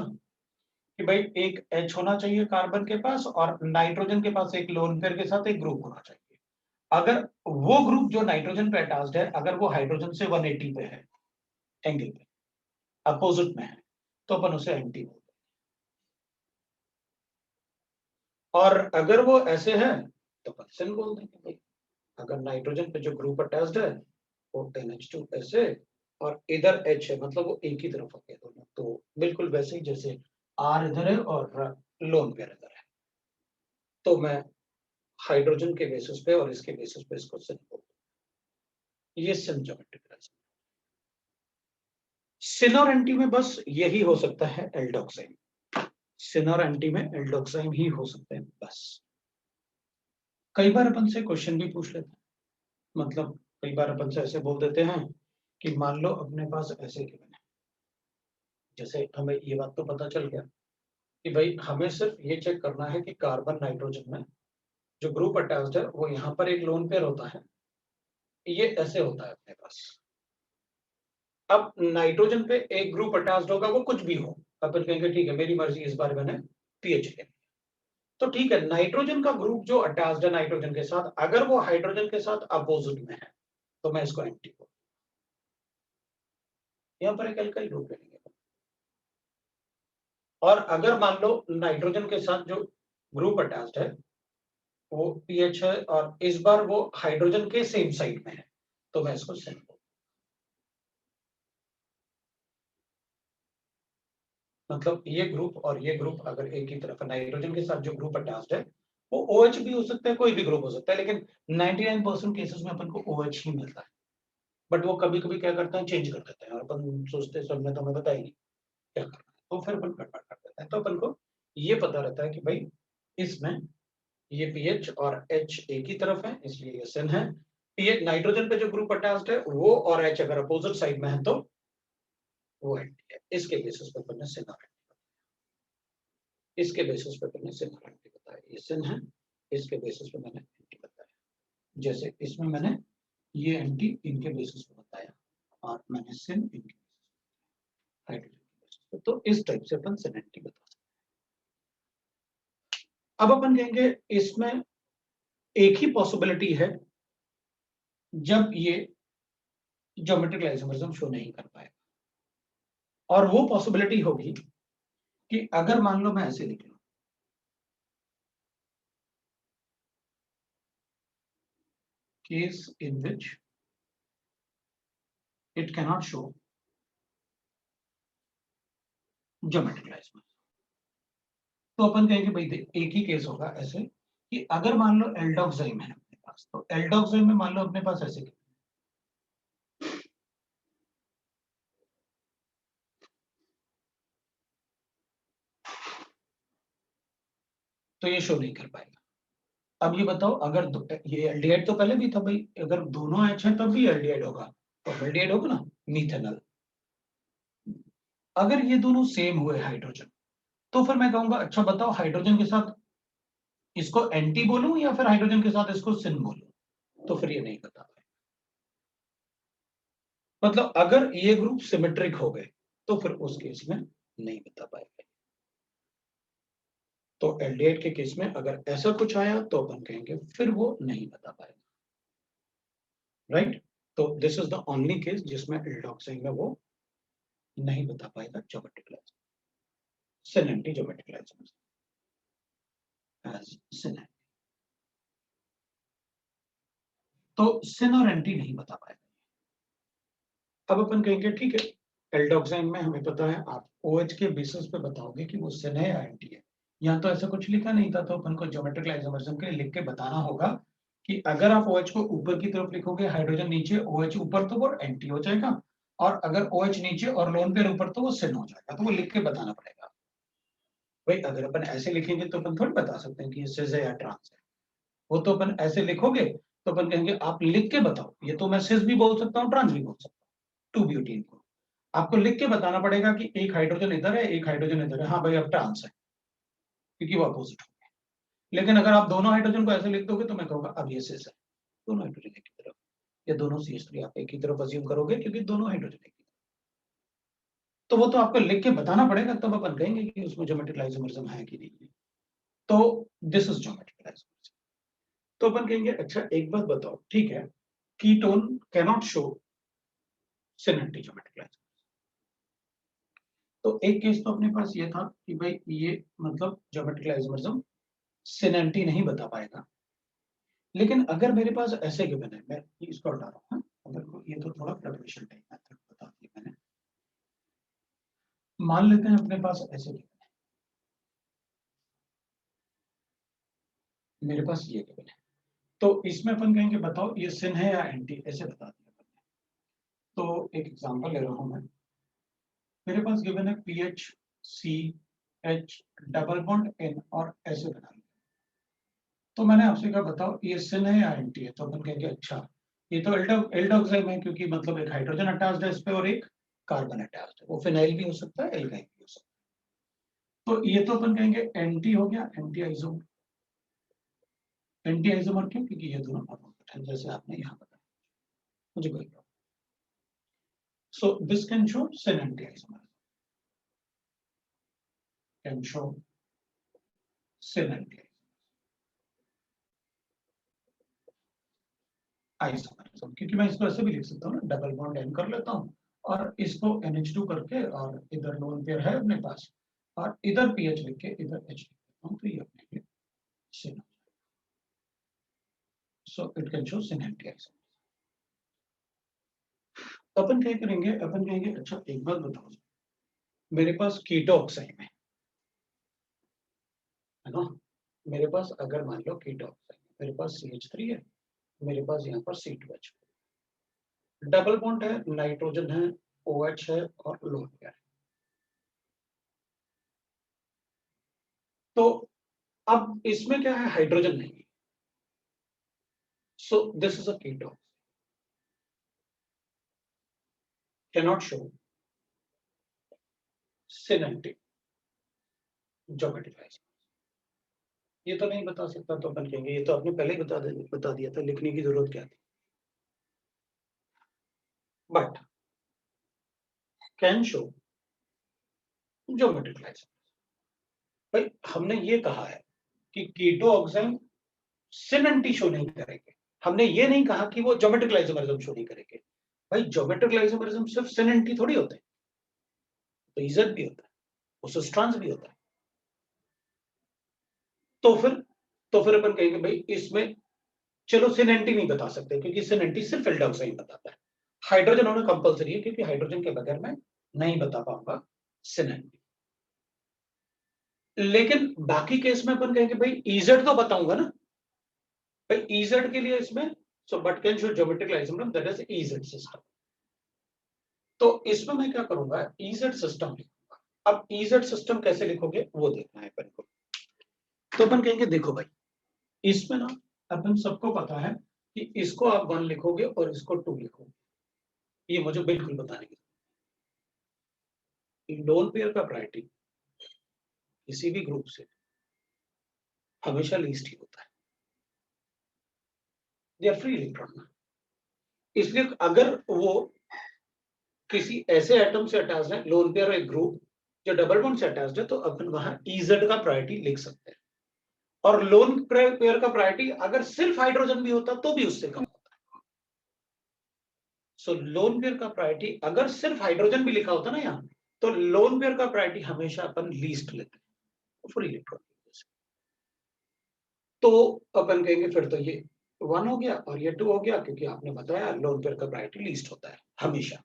कि भाई एक H होना चाहिए कार्बन के पास और नाइट्रोजन के पास एक लोन पेयर के साथ एक ग्रुप होना चाहिए। अगर वो ग्रुप जो नाइट्रोजन पे अटैच्ड है अगर वो हाइड्रोजन से 180 पे है एंगल पे, अपोजिट में है, तो अपन उसे एंटी बोलते हैं। और अगर वो ऐसे है तो अपन सिन बोल देंगे भाई। अगर नाइट्रोजन पे जो ग्रुप अटैच्ड है वो NH2 ऐसे और इधर H है, मतलब वो एक ही तरफ हो गया दोनों, तो बिल्कुल वैसे ही जैसे R इधर है और लोन पेयर इधर है, तो मैं हाइड्रोजन के बेसिस पे और इसके बेसिस पे इसको सिन बोल दूं। ये सिन ज्योमेट्रिक रिलेशन। सिन और एंटी में बस यही हो सकता है एल्डोक्साइन। सिन और एंटी में एल्डोक्साइन ही हो सकते हैं बस। कई बार अपन से क्वेश्चन भी पूछ लेते हैं, मतलब कई बार अपन से ऐसे बोल देते हैं कि मान लो अपने पास ऐसे गिवन है, जैसे हमें ये बात तो पता चल गया कि भाई हमें सिर्फ ये चेक करना है कि कार्बन नाइट्रोजन में जो ग्रुप अटैच्ड है वो यहाँ पर एक लोन पेयर होता है, ये ऐसे होता है अपने पास। अब नाइट्रोजन पे एक ग्रुप अटैच्ड होगा, वो कुछ भी हो, अपन कहेंगे ठीक है मेरी मर्जी, इस बार मैंने पीएच ले, तो ठीक है नाइट्रोजन का ग्रुप जो अटैच्ड है नाइट्रोजन के साथ, अगर वो हाइड्रोजन के साथ अपोजिट में है तो मैं इसको एंटी बोलूंगा। यहाँ पर एक एल्काइल ग्रुप लेंगे, और अगर मान लो नाइट्रोजन के साथ जो ग्रुप अटैच्ड है वो पीएच है और इस बार वो हाइड्रोजन के सेम साइड में है, तो मैं इसको सिन बोलूंगा। मतलब ये ग्रुप और ये ग्रुप अगर एक ही तरफ है, नाइट्रोजन के साथ जो ग्रुप अटैच्ड है वो OH भी हो सकता है, कोई भी ग्रुप हो सकता है, लेकिन 99% केसेस में अपन को OH ही मिलता है। बट वो कभी कभी क्या करते हैं, चेंज कर देते हैं, और अपन सोचते हैं सब में तो हमें पता ही नहीं क्या करना है, तो फिर अपन गड़बड़ कर देते हैं। तो अपन को ये पता रहता है कि भाई इसमें ये पीएच और H एक ही तरफ है, इसलिए ये सिन है। पीएच नाइट्रोजन पे जो ग्रुप अटैच्ड है वो और H अगर अपोजिट साइड में है तो वो एंटी है। इसके बेसिस पर अपन ने सिन और इसके बेसिस पे मैंने सिन और एंटी बताया, ये सिन है, इसके बेसिस पे मैंने एंटी बताया। जैसे इसमें मैंने ये एंटी इनके बेसिस पे बताया और मैंने सिन इनके हाइड्रोजन के बेसिस पे, तो इस टाइप से अपन सिन एंटी बता सकते हैं। अब अपन कहेंगे इसमें एक ही पॉसिबिलिटी है जब ये ज्योमेट्रिकल आइसोमरिज्म शो नहीं कर पाएगा, और वो पॉसिबिलिटी होगी कि अगर मान लो मैं ऐसे लिख लूं case in which it cannot show geometric isomers, तो अपन कहेंगे भाई देख एक ही केस होगा ऐसे कि अगर मान लो एल्डोक्साइम है अपने पास, तो एल्डोक्साइम में मान लो अपने पास ऐसे, तो ये शो नहीं कर पाएगा। अब ये बताओ अगर ये एल्डिहाइड तो पहले भी था भाई, अगर दोनों H है तब भी एल्डिहाइड होगा, तो एल्डिहाइड होगा ना, मीथेनॉल। अगर ये दोनों सेम हुए हाइड्रोजन, तो फिर मैं कहूंगा अच्छा बताओ हाइड्रोजन के साथ इसको एंटी बोलूं या फिर हाइड्रोजन के साथ इसको सिन बोलूं, तो फिर ये नहीं बता पाए। मतलब अगर ये ग्रुप सिमेट्रिक हो गए तो फिर उस केस में नहीं बता पाएंगे। तो एल्डिहाइड के केस में अगर ऐसा कुछ आया तो अपन कहेंगे फिर वो नहीं बता पाएगा, राइट। तो this is the only case जिसमें एल्डोक्साइन में वो नहीं बता पाएगा ज्योमेट्रिकल सिन एंटी ज्योमेट्रिकल एज सिन। तो सिन और एंटी नहीं बता पाएगा। अब अपन कहेंगे ठीक है, एल्डोक्साइन में हमें पता है आप OH के बेसिस पे बताओगे कि वो सिन है या एंटी है। यहाँ तो ऐसा कुछ लिखा नहीं था, तो अपन को ज्योमेट्रिकल आइसोमरिज्म के लिए लिख के बताना होगा कि अगर आप OH को ऊपर की तरफ लिखोगे, हाइड्रोजन नीचे, OH ऊपर, तो वो एंटी हो जाएगा, और अगर OH नीचे और लोन पेयर ऊपर तो वो सिन हो जाएगा। तो वो लिख के बताना पड़ेगा। भाई अगर अपन ऐसे लिखेंगे तो अपन थोड़ी बता सकते हैं कि ये सिस है या ट्रांस है। वो तो अपन ऐसे लिखोगे तो अपन कहेंगे आप लिख के बताओ, ये तो मैं सिस भी बोल सकता हूँ, ट्रांस भी बोल सकता हूँ, 2 ब्यूटीन को आपको लिख के बताना पड़ेगा कि एक हाइड्रोजन इधर है, एक हाइड्रोजन इधर है। हाँ भाई अब ट्रांस है, क्योंकि वो अपोजिट हो गए। लेकिन अगर आप दोनों हाइड्रोजन को ऐसे लिख दोगे तो मैं कहूंगा अब ये सिस है, दोनों हाइड्रोजन एक ही तरफ, या दोनों CH3 आप एक ही तरफ अज्यूम करोगे क्योंकि दोनों हाइड्रोजन एक ही तरफ। तो वो तो आपको लिख के बताना पड़ेगा, तब अपन कहेंगे कि उसमें ज्योमेट्रिकल आइसोमरिज्म है कि नहीं है। तो दिस इज ज्योमेट्रिकल आइसोमरिज्म। तो अपन कहेंगे अच्छा एक बात बताओ, ठीक है, ketone cannot show syn anti geometrical isomerism. तो एक केस तो अपने पास ये था कि भाई ये मतलब ज्योमेट्रिकल आइसोमरिज्म सिन एंटी नहीं बता पाएगा। लेकिन अगर मेरे पास ऐसे गिवन है, मैं इसको हटा रहा हूँ, अगर ये तो थोड़ा प्रिपरेशन टाइम मेथड बता दिया मैंने। मान लेते हैं अपने पास ऐसे गिवन है, मेरे पास ये गिवन है, तो इसमें अपन कहेंगे बताओ ये सिन है या एंटी, ऐसे बता दिया अपन ने। तो एक एग्जांपल ले रहा हूं मैं, मेरे पास गिवन है PHCH डबल बॉन्ड N और ऐसे बना लिया। तो मैंने आपसे कहा बताओ ये सिन है या एंटी है, तो अपन कहेंगे अच्छा ये तो एल्डोक्साइम है, क्योंकि मतलब एक हाइड्रोजन अटैच्ड है इस पे और एक कार्बन अटैच्ड है, वो फिनाइल भी हो सकता है, एल्काइल भी हो सकता है। तो ये तो अपन कहेंगे एंटी हो गया, एंटी आइसोमर। एंटी आइसोमर क्यों? क्योंकि ये दोनों अपोजिट है, जैसे आपने यहाँ बताया, मुझे कोई problem. So this can show syn anti isomer, can show syn anti isomerism, क्योंकि मैं इसको ऐसे भी लिख सकता हूँ ना, डबल बॉन्ड N कर लेता हूँ और इसको NH2 करके, और इधर लोन पेयर है अपने पास, और इधर PH लिख के इधर H लिख देता हूँ, तो ये अपने लिए syn. So it can show syn anti isomer. अपन क्या करेंगे, अपन कहेंगे अच्छा एक बात बताओ, मेरे पास कीटो ऑक्साइड है ना, मेरे पास अगर मान लो कीटो ऑक्साइड, मेरे पास CH3 है, मेरे पास यहाँ पर C2H, डबल बॉन्ड है, नाइट्रोजन है, OH है और लोन पेयर है। तो अब इसमें क्या है, हाइड्रोजन नहीं है, so this is a keto, cannot show sin anti geometrical isomer. ये तो नहीं बता सकता, तो अपन कहेंगे ये तो आपने पहले ही बता दिया था, लिखने की जरूरत क्या थी। But can show geometrical isomer. भाई हमने ये कहा है कि कीटो ऑक्साइड सिन एंटी शो नहीं करेंगे, हमने ये नहीं कहा कि वो ज्योमेट्रिकल आइसोमरिज्म शो नहीं करेंगे। भाई ज्योमेट्रिकल आइसोमरिज्म सिर्फ सिन एंटी थोड़ी होते हैं, तो इजेड भी होता है, उस ट्रांस भी होता है। तो फिर अपन कहेंगे भाई इसमें चलो सिन एंटी नहीं बता सकते, क्योंकि सिन एंटी सिर्फ एल्डोक्साइन बताता है, हाइड्रोजन होना कंपलसरी है, क्योंकि हाइड्रोजन के बगैर मैं नहीं बता पाऊंगा सिन एंटी। लेकिन बाकी केस में अपन कहेंगे भाई इजेड तो बताऊंगा ना, भाई इजेड के लिए इसमें so but can show geometrical isomerism, that is EZ system. तो इसमें मैं क्या करूंगा, इजेड सिस्टम लिखूंगा। अब इजेड सिस्टम कैसे लिखोगे वो देखना है अपन को। तो अपन कहेंगे देखो भाई, इसमें ना अपन सबको पता है कि इसको आप 1 लिखोगे और इसको 2 लिखोगे, ये मुझे बिल्कुल बताने की। लोन पेयर का प्रायोरिटी किसी भी ग्रुप से हमेशा लीस्ट ही होता है, दे आर फ्री इलेक्ट्रॉन। इसलिए अगर वो किसी ऐसे एटम से अटैच्ड है, लोन पेयर एक ग्रुप जो डबल बॉन्ड से अटैच्ड है, तो अपन वहां इजेड का प्रायोरिटी लिख सकते हैं। और लोन पेयर का प्रायोरिटी अगर सिर्फ हाइड्रोजन भी होता तो भी उससे कम होता है। सो लोन पेयर का प्रायोरिटी अगर सिर्फ हाइड्रोजन भी लिखा होता ना यहाँ, तो लोन पेयर का प्रायोरिटी हमेशा अपन लीस्ट लेते हैं फ्री इलेक्ट्रॉन। तो अपन कहेंगे फिर तो ये 1 हो गया और ये 2 हो गया, क्योंकि आपने बताया लोन पेयर का प्रायोरिटी लीस्ट होता है हमेशा।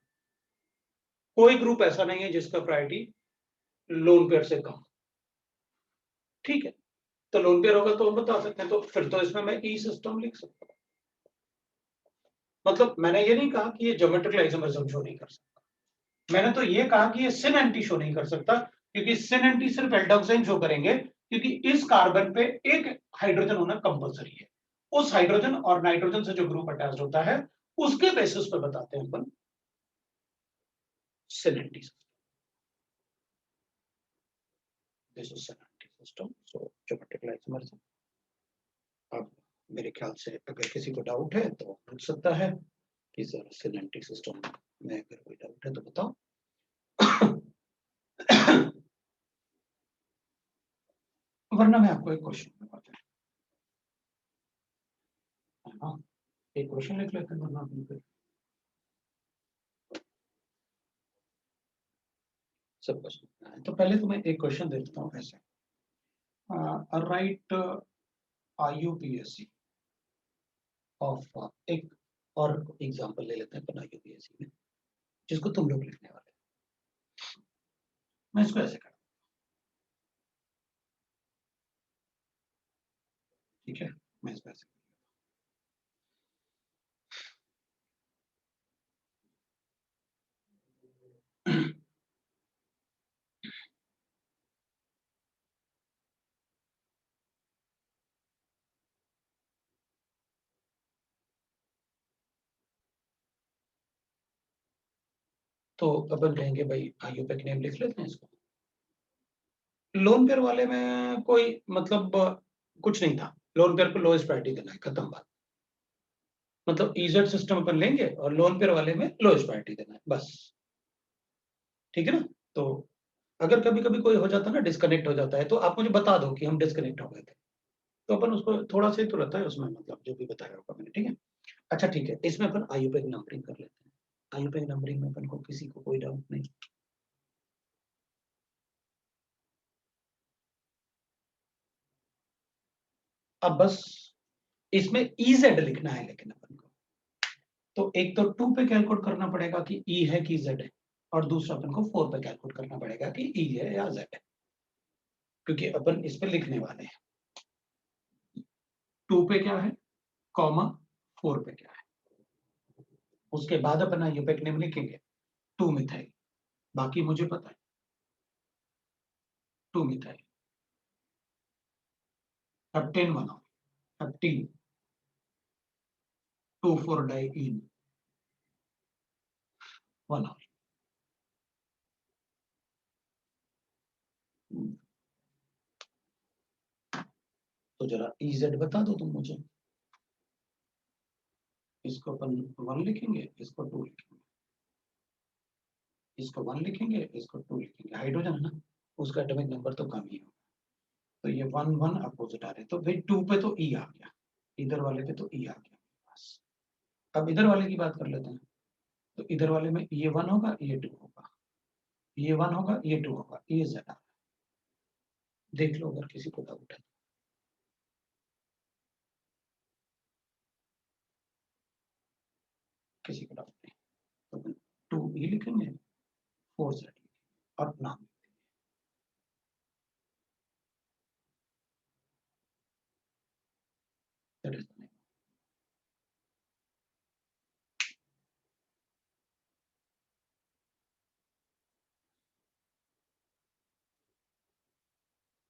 कोई ग्रुप ऐसा नहीं है जिसका प्रायोरिटी लोन पेयर से कम। ठीक है, तो लोन पेयर होगा तो हम बता सकते हैं, तो फिर तो इसमें मैं ई सिस्टम लिख सकता हूँ। मतलब मैंने ये नहीं कहा कि ये ज्योमेट्रिकल आइसोमरिज्म शो नहीं कर सकता, मैंने तो ये कहा कि ये सिन एंटी शो नहीं कर सकता, क्योंकि सिन एंटी सिर्फ एल्डोक्साइन शो करेंगे, क्योंकि इस कार्बन पे एक हाइड्रोजन होना कंपलसरी है। उस हाइड्रोजन और नाइट्रोजन से जो ग्रुप अटैच होता है उसके बेसिस पे बताते हैं अपन syn anti system. This is syn anti system, so geometrical isomerism. अब मेरे ख्याल से अगर किसी को डाउट है तो पूछ सकता है कि सर सिन एंटी सिस्टम में अगर कोई डाउट है तो बताओ। वरना मैं आपको एक क्वेश्चन बताता हूँ। हाँ, एक क्वेश्चन लिख लेते हैं, वरना अपन सब क्वेश्चन। तो पहले तो मैं एक क्वेश्चन देता हूँ ऐसे, राइट IUPAC ऑफ एक और एग्जांपल ले लेते हैं अपन IUPAC में, जिसको तुम लोग लिखने वाले हैं। मैं इसको ऐसे करता हूँ, ठीक है, मैं इसको ऐसे तो अपन कहेंगे भाई IUPAC नेम लिख लेते हैं इसको। लोन पेयर वाले में कोई मतलब कुछ नहीं था, लोन पेयर को लोएस्ट प्रायोरिटी देना है, खत्म बात। मतलब इजेड सिस्टम अपन लेंगे और लोन पेयर वाले में लोएस्ट प्रायोरिटी देना है, बस। ठीक है ना। तो अगर कभी कभी कोई हो जाता है ना, डिस्कनेक्ट हो जाता है, तो आप मुझे बता दो कि हम डिस्कनेक्ट हो गए थे, तो अपन उसको थोड़ा सा ही तो रहता है उसमें, मतलब जो भी बताया होगा मैंने। ठीक है, अच्छा ठीक है, इसमें अपन IUPAC नंबरिंग कर लेते हैं। IUPAC नंबरिंग में अपन को किसी को कोई डाउट नहीं। अब बस इसमें EZ लिखना है, लेकिन अपन को तो एक तो 2 पे कैलकुलेट करना पड़ेगा कि E है कि Z है, और दूसरा अपन को 4 पे कैलकुलेट करना पड़ेगा कि E है या Z है, क्योंकि अपन इस पे लिखने वाले हैं। 2 पे क्या है, कॉमा 4 पे क्या है, उसके बाद अपन IUPAC नेम लिखेंगे 2 मिथाइल। बाकी मुझे पता है 2 मिथाइल, हेप्टेन बनाओ, हेप्टीन 2,4 डाइईन 1 ऑल। तो जरा EZ बता दो तुम मुझे। इसको अपन 1 लिखेंगे, इसको 2 लिखेंगे, इसको 1 लिखेंगे, इसको 2 लिखेंगे। हाइड्रोजन है ना, उसका एटॉमिक नंबर तो कम ही होगा, तो ये 1 1 अपोजिट आ रहे, तो भाई 2 पे तो E आ गया, इधर वाले पे तो E आ गया बस। अब इधर वाले की बात कर लेते हैं, तो इधर वाले में ये 1 होगा, ये 2 होगा, ये 1 होगा, ये 2 होगा, ये Z आ रहा है। देख लो अगर किसी को डाउट है। किसी को डाउट नहीं, तो 2E लिखेंगे, 4Z लिखेंगे और नाम। That is the name.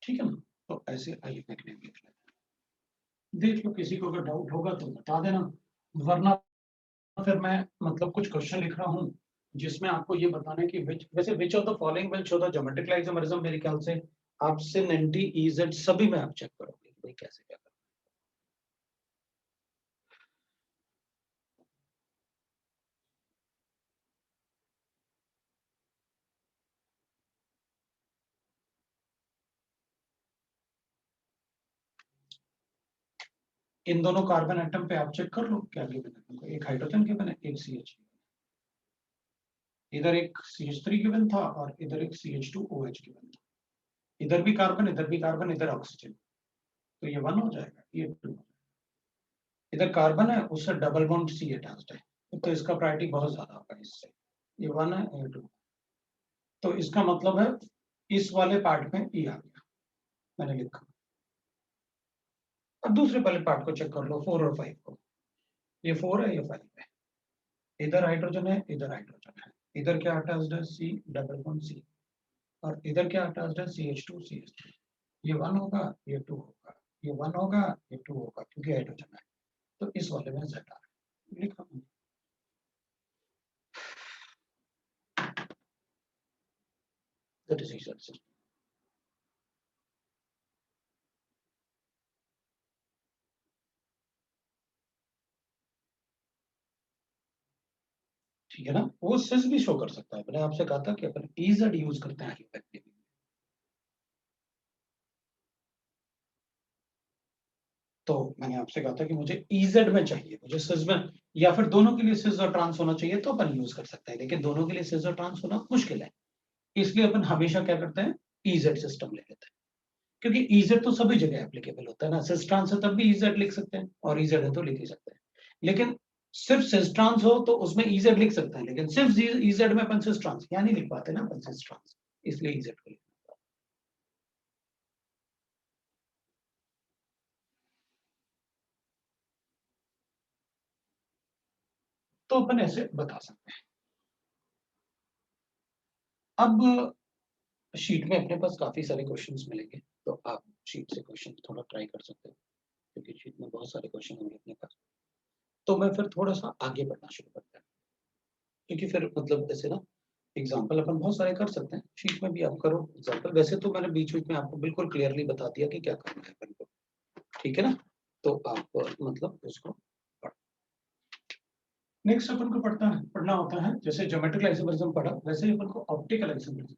ठीक है ना, तो ऐसे IUPAC नेम लिख लेते हैं। देख लो किसी को अगर डाउट होगा तो बता देना, वरना फिर मैं मतलब कुछ क्वेश्चन लिख रहा हूँ जिसमें आपको ये बताना है कि वैसे विच of the following will show the geometrical isomerism. मेरे ख्याल से आप सिन एंटी EZ सभी में आप चेक करोगे कि भाई कैसे क्या करना है। इन दोनों कार्बन एटम पे आप चेक कर लो क्या गिवन है, एक हाइड्रोजन गिवन है, एक CH, इधर एक CH3 गिवन था और इधर एक CH2OH गिवन था। इधर भी कार्बन, इधर भी कार्बन, इधर ऑक्सीजन, तो ये 1 हो जाएगा, ये 2 हो जाएगा। इधर कार्बन है, उससे डबल बॉन्ड सी अटैच्ड है, तो इसका प्रायोरिटी बहुत ज्यादा होगा इससे। ये 1 है, ये 2, तो इसका मतलब है इस वाले पार्ट में ई आ गया, मैंने लिखा। अब दूसरे वाले पार्ट को चेक कर लो, 4 और 5 को। ये 4 है, ये 5 है, इधर हाइड्रोजन है, इधर हाइड्रोजन है, इधर क्या अटैच्ड है, सी डबल बॉन्ड सी, और इधर क्या अटैच्ड है, CH2 CH3। ये 1 होगा, ये 2 होगा, ये 1 होगा, ये 2 होगा, क्योंकि हाइड्रोजन है, तो इस वाले में Z आ रहा है, लिखा मैंने। That is easy. ठीक है ना, वो सिस भी शो कर सकता है। मैंने आपसे कहा था कि अपन EZ यूज करते हैं एलिफेक्टिव। तो मैंने आपसे कहा था कि मुझे EZ में चाहिए, मुझे सिस में, या फिर दोनों के लिए सिस और ट्रांस होना चाहिए तो अपन यूज कर सकते हैं, लेकिन दोनों के लिए सिस और ट्रांस होना मुश्किल है, इसलिए अपन हमेशा क्या करते हैं, EZ सिस्टम ले लेते हैं, क्योंकि EZ तो सभी जगह एप्लीकेबल होता है ना। सिस ट्रांस है तब भी EZ लिख सकते हैं, और EZ है तो लिख ही सकते हैं, लेकिन सिर्फ सिस ट्रांस हो तो उसमें EZ लिख सकते हैं, लेकिन सिर्फ EZ में अपन सिस ट्रांस या नहीं लिख पाते ना अपन सिस ट्रांस, इसलिए EZ को लिखना। तो अपन ऐसे बता सकते हैं। अब शीट में अपने पास काफी सारे क्वेश्चंस मिलेंगे, तो आप शीट से क्वेश्चन थोड़ा ट्राई कर सकते हो, क्योंकि शीट में बहुत सारे क्वेश्चन होंगे अपने पास। तो मैं फिर थोड़ा सा आगे बढ़ना शुरू करता हूँ, क्योंकि फिर मतलब ऐसे ना एग्जाम्पल अपन बहुत सारे कर सकते हैं, शीट में भी आप करो एग्जाम्पल। वैसे तो मैंने बीच बीच में आपको बिल्कुल क्लियरली बता दिया कि क्या करना है अपन को, ठीक है ना। तो आप मतलब उसको नेक्स्ट अपन को पढ़ना होता है, जैसे ज्योमेट्रिकल आइसोमेरिज्म पढ़ा, वैसे ही अपन को ऑप्टिकल आइसोमेरिज्म।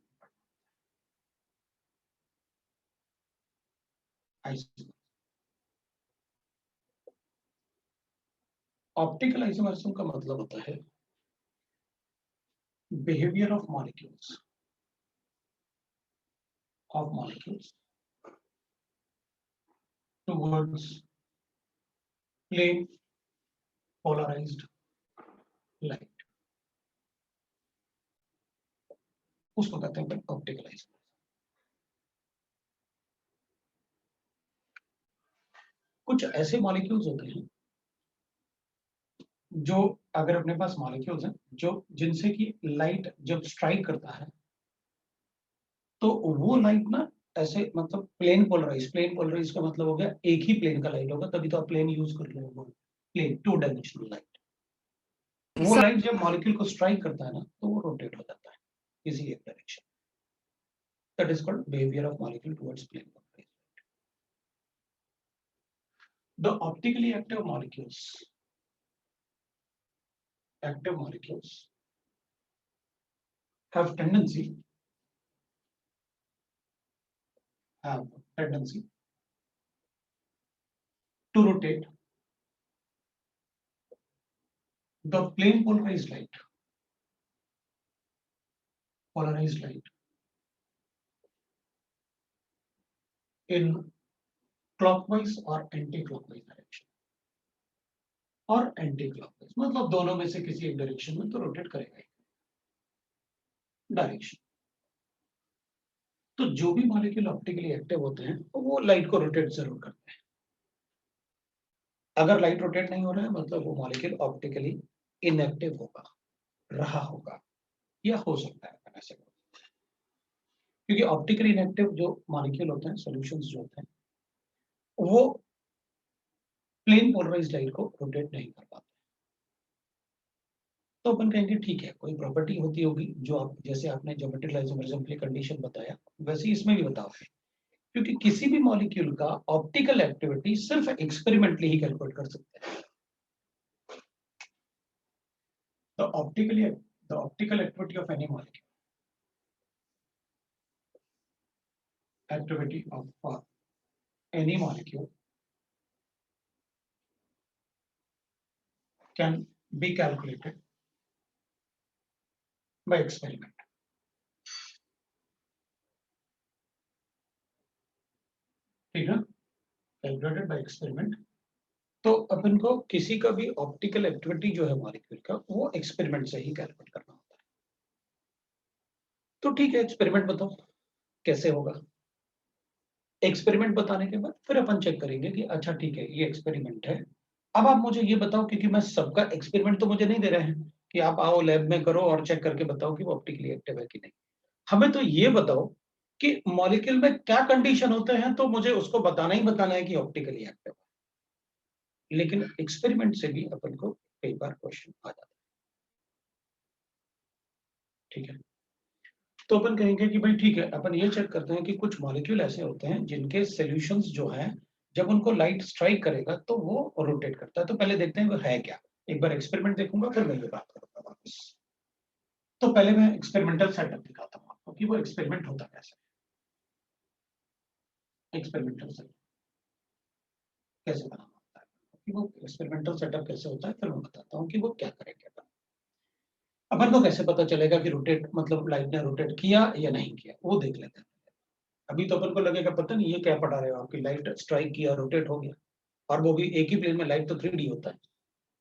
ऑप्टिकल आइसोमेरिज्म का मतलब होता है behavior of molecules towards plane polarized light, उसको कहते हैं ऑप्टिकल आइसोमेरिज्म। कुछ ऐसे मॉलिक्यूल्स होते हैं जो, अगर अपने पास मॉलिक्यूल्स हैं जो जिनसे कि लाइट जब स्ट्राइक करता है तो वो लाइट ना ऐसे मतलब प्लेन पोलराइज का मतलब हो गया एक ही प्लेन का लाइट होगा, तभी तो आप प्लेन यूज कर रहे हो, प्लेन 2 डायमेंशनल लाइट। वो लाइट जब मॉलिक्यूल को स्ट्राइक करता है ना तो वो रोटेट हो जाता है किसी एक direction, that is called behaviour of molecule towards plane polarise. The optically active molecules have tendency to rotate the plane polarized light in clockwise or anti-clockwise direction, और एंटी क्लॉकवाइज मतलब दोनों में से किसी एक डायरेक्शन में तो रोटेट करेगा डायरेक्शन। तो जो भी मॉलिक्यूल ऑप्टिकली एक्टिव होते हैं वो लाइट को रोटेट जरूर करते हैं। अगर लाइट रोटेट नहीं हो रहा है मतलब वो मॉलिक्यूल ऑप्टिकली इनएक्टिव होगा, रहा होगा, या हो सकता है ऐसे, क्योंकि ऑप्टिकली इनएक्टिव जो मॉलिक्यूल होते हैं, सॉल्यूशंस जो होते हैं, वो प्लेन पोलराइज्ड लाइट को रोटेट नहीं कर पाते। तो अपन कहेंगे ठीक है, कोई प्रॉपर्टी होती होगी जो आप, जैसे आपने ज्योमेट्रिकल आइसोमेरिज्म के लिए कंडीशन बताया वैसे ही इसमें भी बताओ, क्योंकि किसी भी मॉलिक्यूल का ऑप्टिकल एक्टिविटी सिर्फ एक्सपेरिमेंटली ही कैलकुलेट कर सकते हैं। The optical activity of any molecule, can be calculated by experiment. ठीक है, calculated by experiment, तो अपन को किसी का भी ऑप्टिकल एक्टिविटी जो है मॉलिक्यूल का वो एक्सपेरिमेंट से ही कैलकुलेट करना होता है। तो ठीक है, एक्सपेरिमेंट बताओ कैसे होगा। एक्सपेरिमेंट बताने के बाद फिर अपन चेक करेंगे कि अच्छा ठीक है ये एक्सपेरिमेंट है। अब आप मुझे ये बताओ, क्योंकि मैं सबका एक्सपेरिमेंट तो मुझे नहीं दे रहे हैं कि आप आओ लैब में करो और चेक करके बताओ कि वो ऑप्टिकली एक्टिव है कि नहीं। हमें तो ये बताओ कि मॉलिक्यूल में क्या कंडीशन होते हैं, तो मुझे उसको बताना ही बताना है कि ऑप्टिकली एक्टिव है। लेकिन एक्सपेरिमेंट से भी अपन को कई बार क्वेश्चन आ जाता है। ठीक है, तो अपन कहेंगे कि भाई ठीक है, अपन ये चेक करते हैं कि कुछ मॉलिक्यूल ऐसे होते हैं जिनके सॉल्यूशंस जो हैं जब उनको लाइट स्ट्राइक करेगा तो वो रोटेट करता है। तो पहले देखते हैं वो है क्या। एक बार एक्सपेरिमेंट देखूंगा फिर मैं ये बात करूंगा वापस। तो पहले मैं एक्सपेरिमेंटल सेटअप दिखाता हूँ आपको कि वो एक्सपेरिमेंट होता कैसे है। एक्सपेरिमेंटल सेटअप कैसे बनाना होता है, कि वो एक्सपेरिमेंटल सेटअप कैसे होता है फिर मैं बताता हूँ कि वो क्या करेंगे। अपन को कैसे पता चलेगा कि रोटेट मतलब लाइट ने रोटेट किया या नहीं किया, वो देख लेते हैं। अभी तो अपन को लगेगा पता नहीं ये क्या पढ़ा रहे हो, आपकी लाइट स्ट्राइक किया रोटेट हो गया, और वो भी एक ही प्लेन में। लाइट तो 3D होता है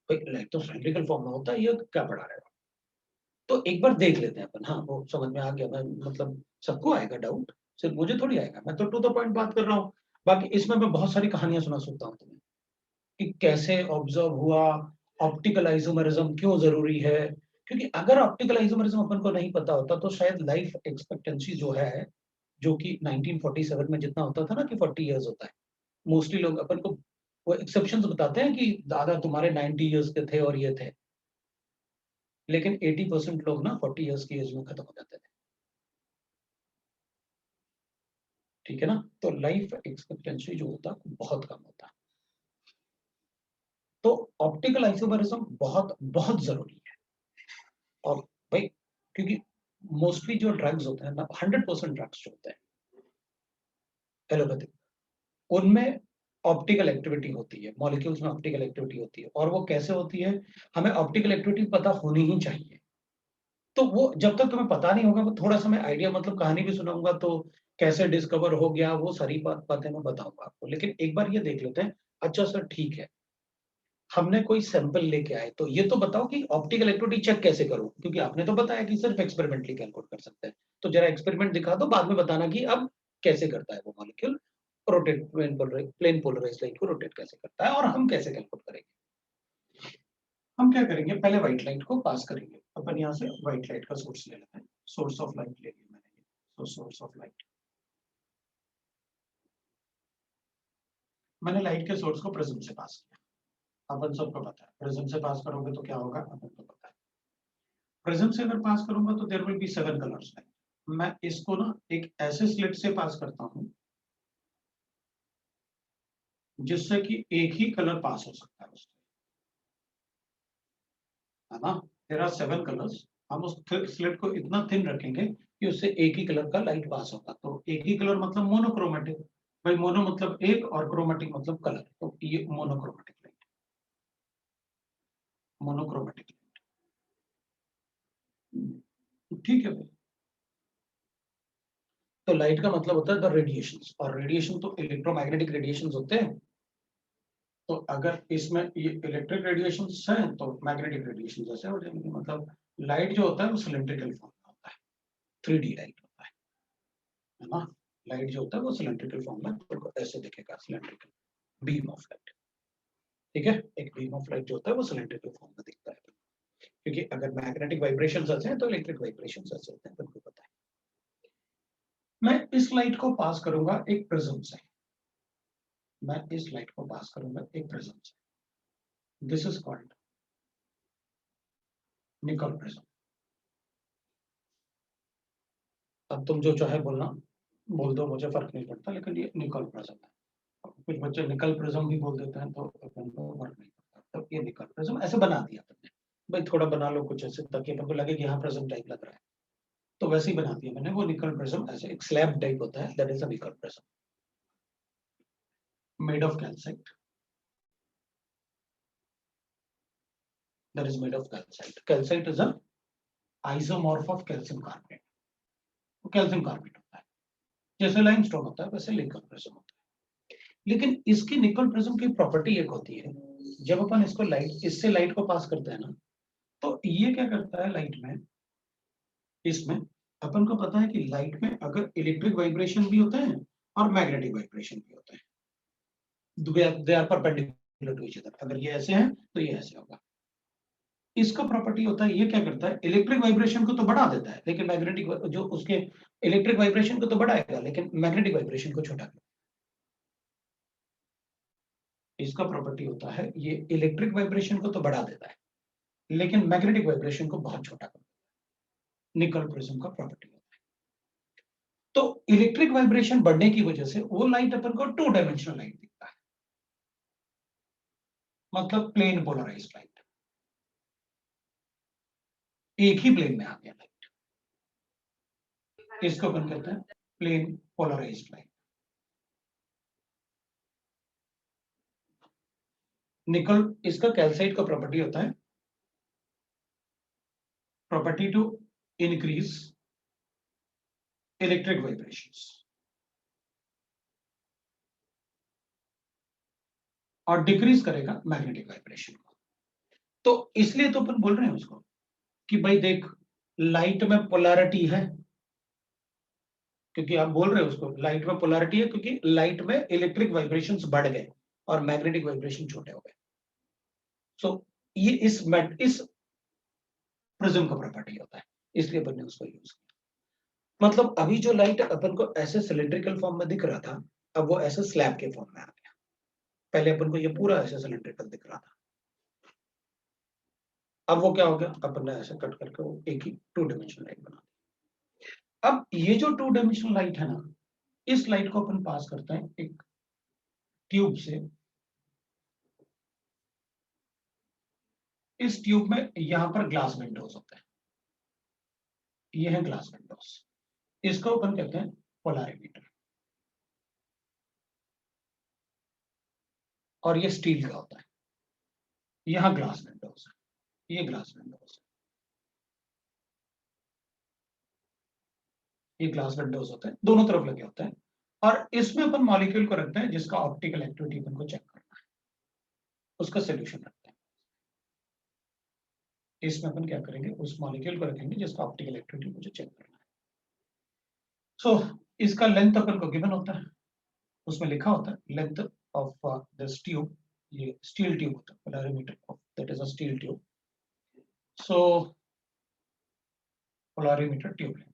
भाई, लाइट तो सिलिंड्रिकल फॉर्म में होता है, ये क्या पढ़ा रहे हो। तो एक बार देख लेते हैं अपन। हाँ वो समझ में आ गया, मैं मतलब सबको आएगा डाउट, सिर्फ मुझे थोड़ी आएगा, मैं तो टू द पॉइंट बात कर रहा हूँ। बाकी इसमें मैं बहुत सारी कहानियां सुना सकता हूँ तुम्हें कि कैसे ऑब्जर्व हुआ, ऑप्टिकल आइसोमेरिज्म क्यों जरूरी है। क्योंकि अगर ऑप्टिकल आइसोमेरिज्म अपन को नहीं पता होता तो शायद लाइफ एक्सपेक्टेंसी जो है, जो कि 1947 में जितना होता था ना कि 40 इयर्स होता है, मोस्टली लोग अपन को वो एक्सेप्शंस बताते हैं कि दादा तुम्हारे 90 इयर्स के थे और ये थे, लेकिन 80% लोग ना 40 इयर्स की एज में खत्म हो जाते थे। ठीक है ना, तो लाइफ एक्सपेक्टेंसी जो होता है बहुत कम होता है। तो ऑप्टिकल आइसोमेरिज्म बहुत बहुत जरूरी है। और भाई क्योंकि मोस्टली जो ड्रग्स होते हैं ना, 100% ड्रग्स जो होते हैं एलोपैथिक, उनमें ऑप्टिकल एक्टिविटी होती है, मॉलिक्यूल्स में ऑप्टिकल एक्टिविटी होती है। और वो कैसे होती है, हमें ऑप्टिकल एक्टिविटी पता होनी ही चाहिए। तो वो जब तक तुम्हें पता नहीं होगा, वो थोड़ा सा मैं आइडिया मतलब कहानी भी सुनाऊंगा तो कैसे डिस्कवर हो गया वो सारी बातें मैं बताऊंगा आपको। लेकिन एक बार ये देख लेते हैं। अच्छा सर ठीक है, हमने कोई सैंपल लेके आए तो ये तो बताओ कि ऑप्टिकल एक्टिविटी चेक कैसे करूं, क्योंकि आपने तो बताया कि सिर्फ एक्सपेरिमेंटली कैलकुलेट कर सकते हैं। तो जरा एक्सपेरिमेंट दिखा दो, बाद में बताना कि अब कैसे करता है वो molecule rotate, plane polarised light को रोटेट कैसे करता है और हम कैसे कैलकुलेट करेंगे। हम क्या करेंगे, पहले व्हाइट लाइट को पास करेंगे। अपन यहाँ से व्हाइट लाइट का सोर्स ले लेते हैं। सोर्स ऑफ लाइट ले लिया मैंने, तो सोर्स ऑफ लाइट, मैंने लाइट के सोर्स को प्रिज्म से पास किया। अपन सबको पता है प्रिज्म से पास करोगे तो क्या होगा, अपन को पता है। प्रिज्म से अगर पास करूंगा तो there will be 7 colours light. मैं इसको ना एक ऐसे स्लिट से पास करता हूं जिससे कि एक ही कलर पास हो सकता है उससे, है ना। देयर आर 7 कलर्स, हम उस स्लिट को इतना थिन रखेंगे कि उससे एक ही कलर का लाइट पास होगा। तो एक ही कलर मतलब मोनोक्रोमेटिक। भाई मोनो मतलब एक और क्रोमेटिक मतलब कलर, तो ये मोनोक्रोमेटिक लाइट, मोनोक्रोमेटिक। ठीक है भाई, तो लाइट का मतलब होता है द रेडिएशंस, और रेडिएशन तो इलेक्ट्रोमैग्नेटिक रेडिएशंस होते हैं। तो अगर इसमें ये इलेक्ट्रिक रेडिएशंस हैं तो मैग्नेटिक रेडिएशन जैसे हो जाएंगे। मतलब लाइट जो होता है वो सिलेंड्रिकल फॉर्म में होता है, 3D लाइट होता है ना। लाइट जो होता है वो सिलेंड्रिकल फॉर्म में तो ऐसे दिखेगा, सिलेंड्रिकल बीम ऑफ लाइट। ठीक है, एक बीम ऑफ लाइट जो होता है वो सिलेंड्रिकल फॉर्म में दिखता है, क्योंकि अगर मैग्नेटिक वाइब्रेशंस ऐसे हैं तो इलेक्ट्रिक वाइब्रेशंस ऐसे होते हैं, तुमको पता है। मैं इस लाइट को पास करूंगा एक प्रिज्म से, मैं इस लाइट को पास करूंगा एक प्रिज्म से। दिस इज कॉल्ड निकल प्रिज्म। अब तुम जो चाहे बोलना बोल दो, मुझे फर्क नहीं पड़ता, लेकिन ये निकल प्रिज्म है। कुछ बच्चे निकल प्रिज्म भी बोल देते हैं तो अपन को फर्क नहीं पड़ता। तो ये निकल प्रिज्म ऐसे बना दिया तुमने, भाई थोड़ा बना लो कुछ ऐसे ताकि अपन को लगे कि हाँ प्रिज्म टाइप लग रहा है। तो वैसे ही बना दिया मैंने वो निकल प्रिज्म, ऐसे एक स्लैब टाइप होता है, that is a Nicol prism made of calcite, that is made of calcite. Calcite is a isomorph of calcium carbonate. वो कैल्शियम कार्बोनेट होता है, जैसे लाइमस्टोन होता है वैसे निकल प्रिज्म होता है। लेकिन इसकी निकल प्रिज्म की प्रॉपर्टी एक होती है जब अपन इसको लाइट, इससे लाइट को पास करते हैं ना, तो ये क्या करता है लाइट में, इसमें अपन को पता है कि लाइट में अगर इलेक्ट्रिक वाइब्रेशन भी होते हैं और मैग्नेटिक वाइब्रेशन भी होते हैं, they are perpendicular to each other. अगर ये ऐसे हैं तो ये ऐसे होगा। इसका प्रॉपर्टी होता है, ये क्या करता है, इलेक्ट्रिक वाइब्रेशन को तो बढ़ा देता है, लेकिन मैग्नेटिक जो उसके इलेक्ट्रिक वाइब्रेशन को तो बढ़ाएगा लेकिन मैग्नेटिक वाइब्रेशन को छोटा कर। इसका प्रॉपर्टी होता है ये इलेक्ट्रिक वाइब्रेशन को तो बढ़ा देता है लेकिन मैग्नेटिक वाइब्रेशन को बहुत छोटा कर देता है। निकल प्रिज्म का प्रॉपर्टी होता है। तो इलेक्ट्रिक वाइब्रेशन बढ़ने की वजह से वो लाइट अपन को 2 डायमेंशनल लाइट दिखता है, मतलब प्लेन पोलराइज्ड लाइट, एक ही प्लेन में आ गया लाइट। इसको अपन कहते हैं प्लेन पोलराइज्ड लाइट। निकल, इसका कैल्साइट का प्रॉपर्टी होता है property to increase electric vibrations और डिक्रीज करेगा मैग्नेटिक वाइब्रेशन को। तो इसलिए तो अपन बोल रहे हैं उसको कि भाई देख, लाइट में पोलैरिटी है, क्योंकि आप बोल रहे हो उसको लाइट में पोलैरिटी है क्योंकि लाइट में इलेक्ट्रिक वाइब्रेशंस बढ़ गए और मैग्नेटिक वाइब्रेशन छोटे हो गए। सो ये इस प्रिज्म का प्रॉपर्टी होता है, इसलिए अपन ने उसको यूज किया। मतलब अभी जो लाइट अपन को ऐसे सिलिंड्रिकल फॉर्म में दिख रहा था, अब वो ऐसे स्लैब के फॉर्म में आ गया। पहले अपन को ये पूरा ऐसे सिलिंड्रिकल दिख रहा था, अब वो क्या हो गया, अपन ने ऐसे कट करके वो एक ही 2 डायमेंशनल लाइट बना दी। अब ये जो 2 डायमेंशनल लाइट है ना, इस लाइट को अपन पास करते हैं एक ट्यूब से। इस ट्यूब में यहां पर ग्लास विंडोज होते हैं, ये है ग्लास विंडोज। इसको अपन कहते हैं पोलैरिमीटर, और ये स्टील का होता है। यहां ग्लास विंडोज है, ये ग्लास विंडोज है, ये ग्लास विंडोज होते हैं, दोनों तरफ लगे होते हैं। और इसमें अपन मॉलिक्यूल को रखते हैं जिसका ऑप्टिकल एक्टिविटी अपन को चेक करना है, उसका सोल्यूशन रखते हैं। इसमें अपन क्या करेंगे, उस मॉलिक्यूल को रखेंगे जिसका ऑप्टिकल एक्टिविटी मुझे चेक करना है। इसका लेंथ अपन को गिवन होता है, उसमें लिखा होता है लेंथ ऑफ दिस ट्यूब, ये स्टील ट्यूब होता है, polarimeter of that is a steel tube. So polarimeter tube length.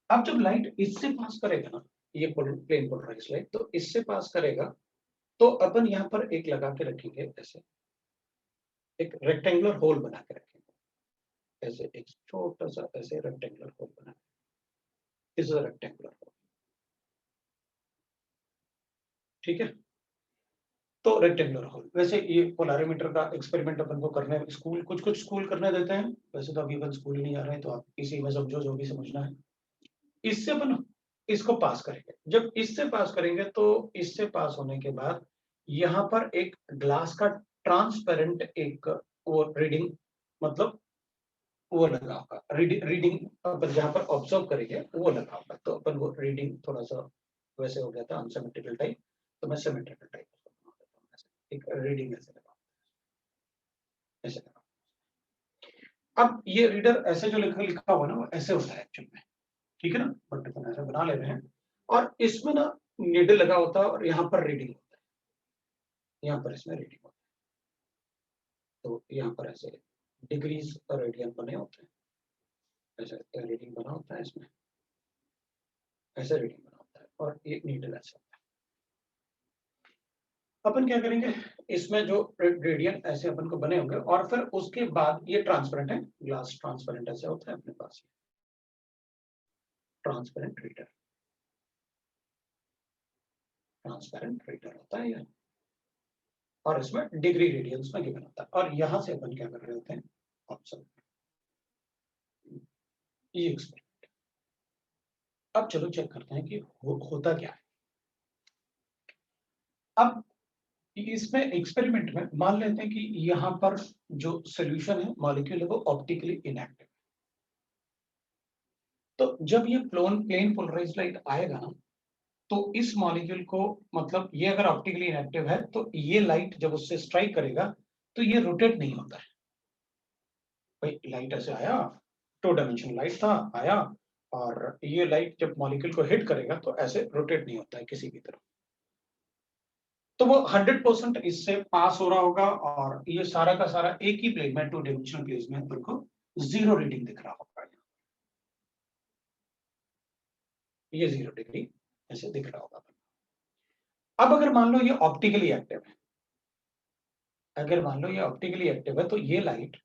अब जब लाइट इससे पास करेगा ना, ये प्लेन पोलराइज लाइट, तो इससे पास करेगा तो अपन यहाँ पर एक लगा के रखेंगे, ऐसे एक रेक्टेंगुलर होल बना के रखेंगे, ऐसे एक छोटा सा ऐसे रेक्टेंगुलर होल बना, इस रेक्टेंगुलर होल, ठीक है। तो रेक्टेंगुलर होल, वैसे ये पोलैरिमीटर का एक्सपेरिमेंट अपन को करने स्कूल, कुछ स्कूल करने देते हैं, वैसे तो अभी अपन स्कूल नहीं जा रहे हैं, तो आप इसी में समझो जो भी समझना है। इससे अपन इसको पास करेंगे, जब इससे पास करेंगे तो इससे पास होने के बाद यहाँ पर एक ग्लास का ट्रांसपेरेंट एक वो रीडिंग, मतलब वो लगा होगा, रीडिंग अपन जहाँ पर ऑब्जर्व करेंगे वो लगा होगा। तो अपन वो रीडिंग थोड़ा सा वैसे हो गया था अनसिमेट्रिकल टाइप, तो मैं सिमेट्रिकल टाइप एक रीडिंग ऐसे लगा, ऐसे लगा। अब ये रीडर ऐसे जो लिखा हुआ ना, वो ऐसे होता है एक्चुअल में, ठीक है ना, बट अपन ऐसे बना ले रहे हैं। और इसमें ना नीडल लगा होता है और यहाँ पर रीडिंग होता है, यहाँ पर इसमें रीडिंग होता है। तो यहाँ पर ऐसे डिग्रीज और रेडियन बने होते हैं, ऐसे रीडिंग बना होता है, इसमें ऐसे रीडिंग बना होता है, और ये नीडल ऐसे होता है। अपन क्या करेंगे, इसमें जो रेडियन ऐसे अपन को बने होंगे, और फिर उसके बाद ये ट्रांसपेरेंट है, ग्लास ट्रांसपेरेंट ऐसे होता है अपने पास, ट्रांसपेरेंट रीडर, ट्रांसपेरेंट रीडर होता है ये, और इसमें डिग्री रेडियंस में गिवन होता है। और यहां से अपन क्या कर रहे होते हैं, ऑब्जर्व, ये एक्सपेरिमेंट। अब चलो चेक करते हैं कि होता क्या है। अब इसमें एक्सपेरिमेंट में मान लेते हैं कि यहां पर जो सोल्यूशन है, मॉलिक्यूल है, वो ऑप्टिकली इनएक्टिव। तो जब ये प्लेन पोलराइज्ड लाइट आएगा ना, तो इस मॉलिक्यूल को मतलब ये अगर ऑप्टिकली इनएक्टिव है तो ये लाइट जब उससे स्ट्राइक करेगा तो ये रोटेट नहीं होता है। भाई लाइट ऐसे आया, 2 डायमेंशनल लाइट था, आया, और ये लाइट जब मॉलिक्यूल को हिट करेगा तो ऐसे रोटेट नहीं होता है किसी भी तरह। तो वो 100% इससे पास हो रहा होगा और ये सारा का सारा एक ही प्लेन में 2 डायमेंशनल प्लेन में बिल्कुल 0 रीडिंग दिख रहा होगा। ये 0 डिग्री ऐसे दिख रहा होगा। अब अगर मान लो ये ऑप्टिकली एक्टिव है, अगर मान लो ये ऑप्टिकली एक्टिव है तो ये लाइट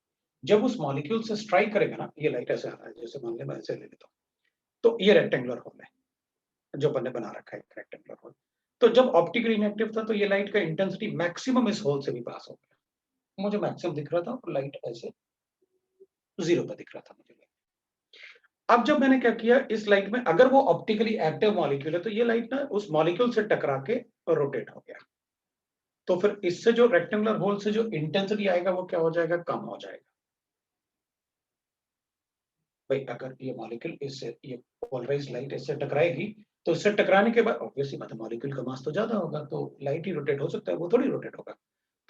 जब उस मॉलिक्यूल से स्ट्राइक करेगा ना, ये लाइट ऐसे आ रहा है, जैसे मान ले मैं ऐसे ले लेता हूँ, तो ये रेक्टेंगुलर होल है जो मैंने बना रखा है, रेक्टेंगुलर होल। तो जब ऑप्टिकली इनएक्टिव था तो ये लाइट का इंटेंसिटी मैक्सिमम इस होल से भी पास हो गया, मुझे मैक्सिमम दिख रहा था और लाइट ऐसे 0 पर दिख रहा था मुझे। अब जब मैंने क्या किया, इस लाइट में अगर वो ऑप्टिकली एक्टिव मॉलिक्यूल है तो ये लाइट ना उस मॉलिक्यूल से टकरा के रोटेट हो गया, तो फिर इससे जो रेक्टेंगुलर होल से जो इंटेंसिटी आएगा वो क्या हो जाएगा, कम हो जाएगा। भाई अगर ये मॉलिक्यूल इससे, ये पोलराइज्ड लाइट इससे टकराएगी तो इससे टकराने के बाद ऑब्वियसली मतलब मॉलिक्यूल का मास तो ज्यादा होगा तो लाइट ही रोटेट हो सकता है, वो थोड़ी रोटेट होगा।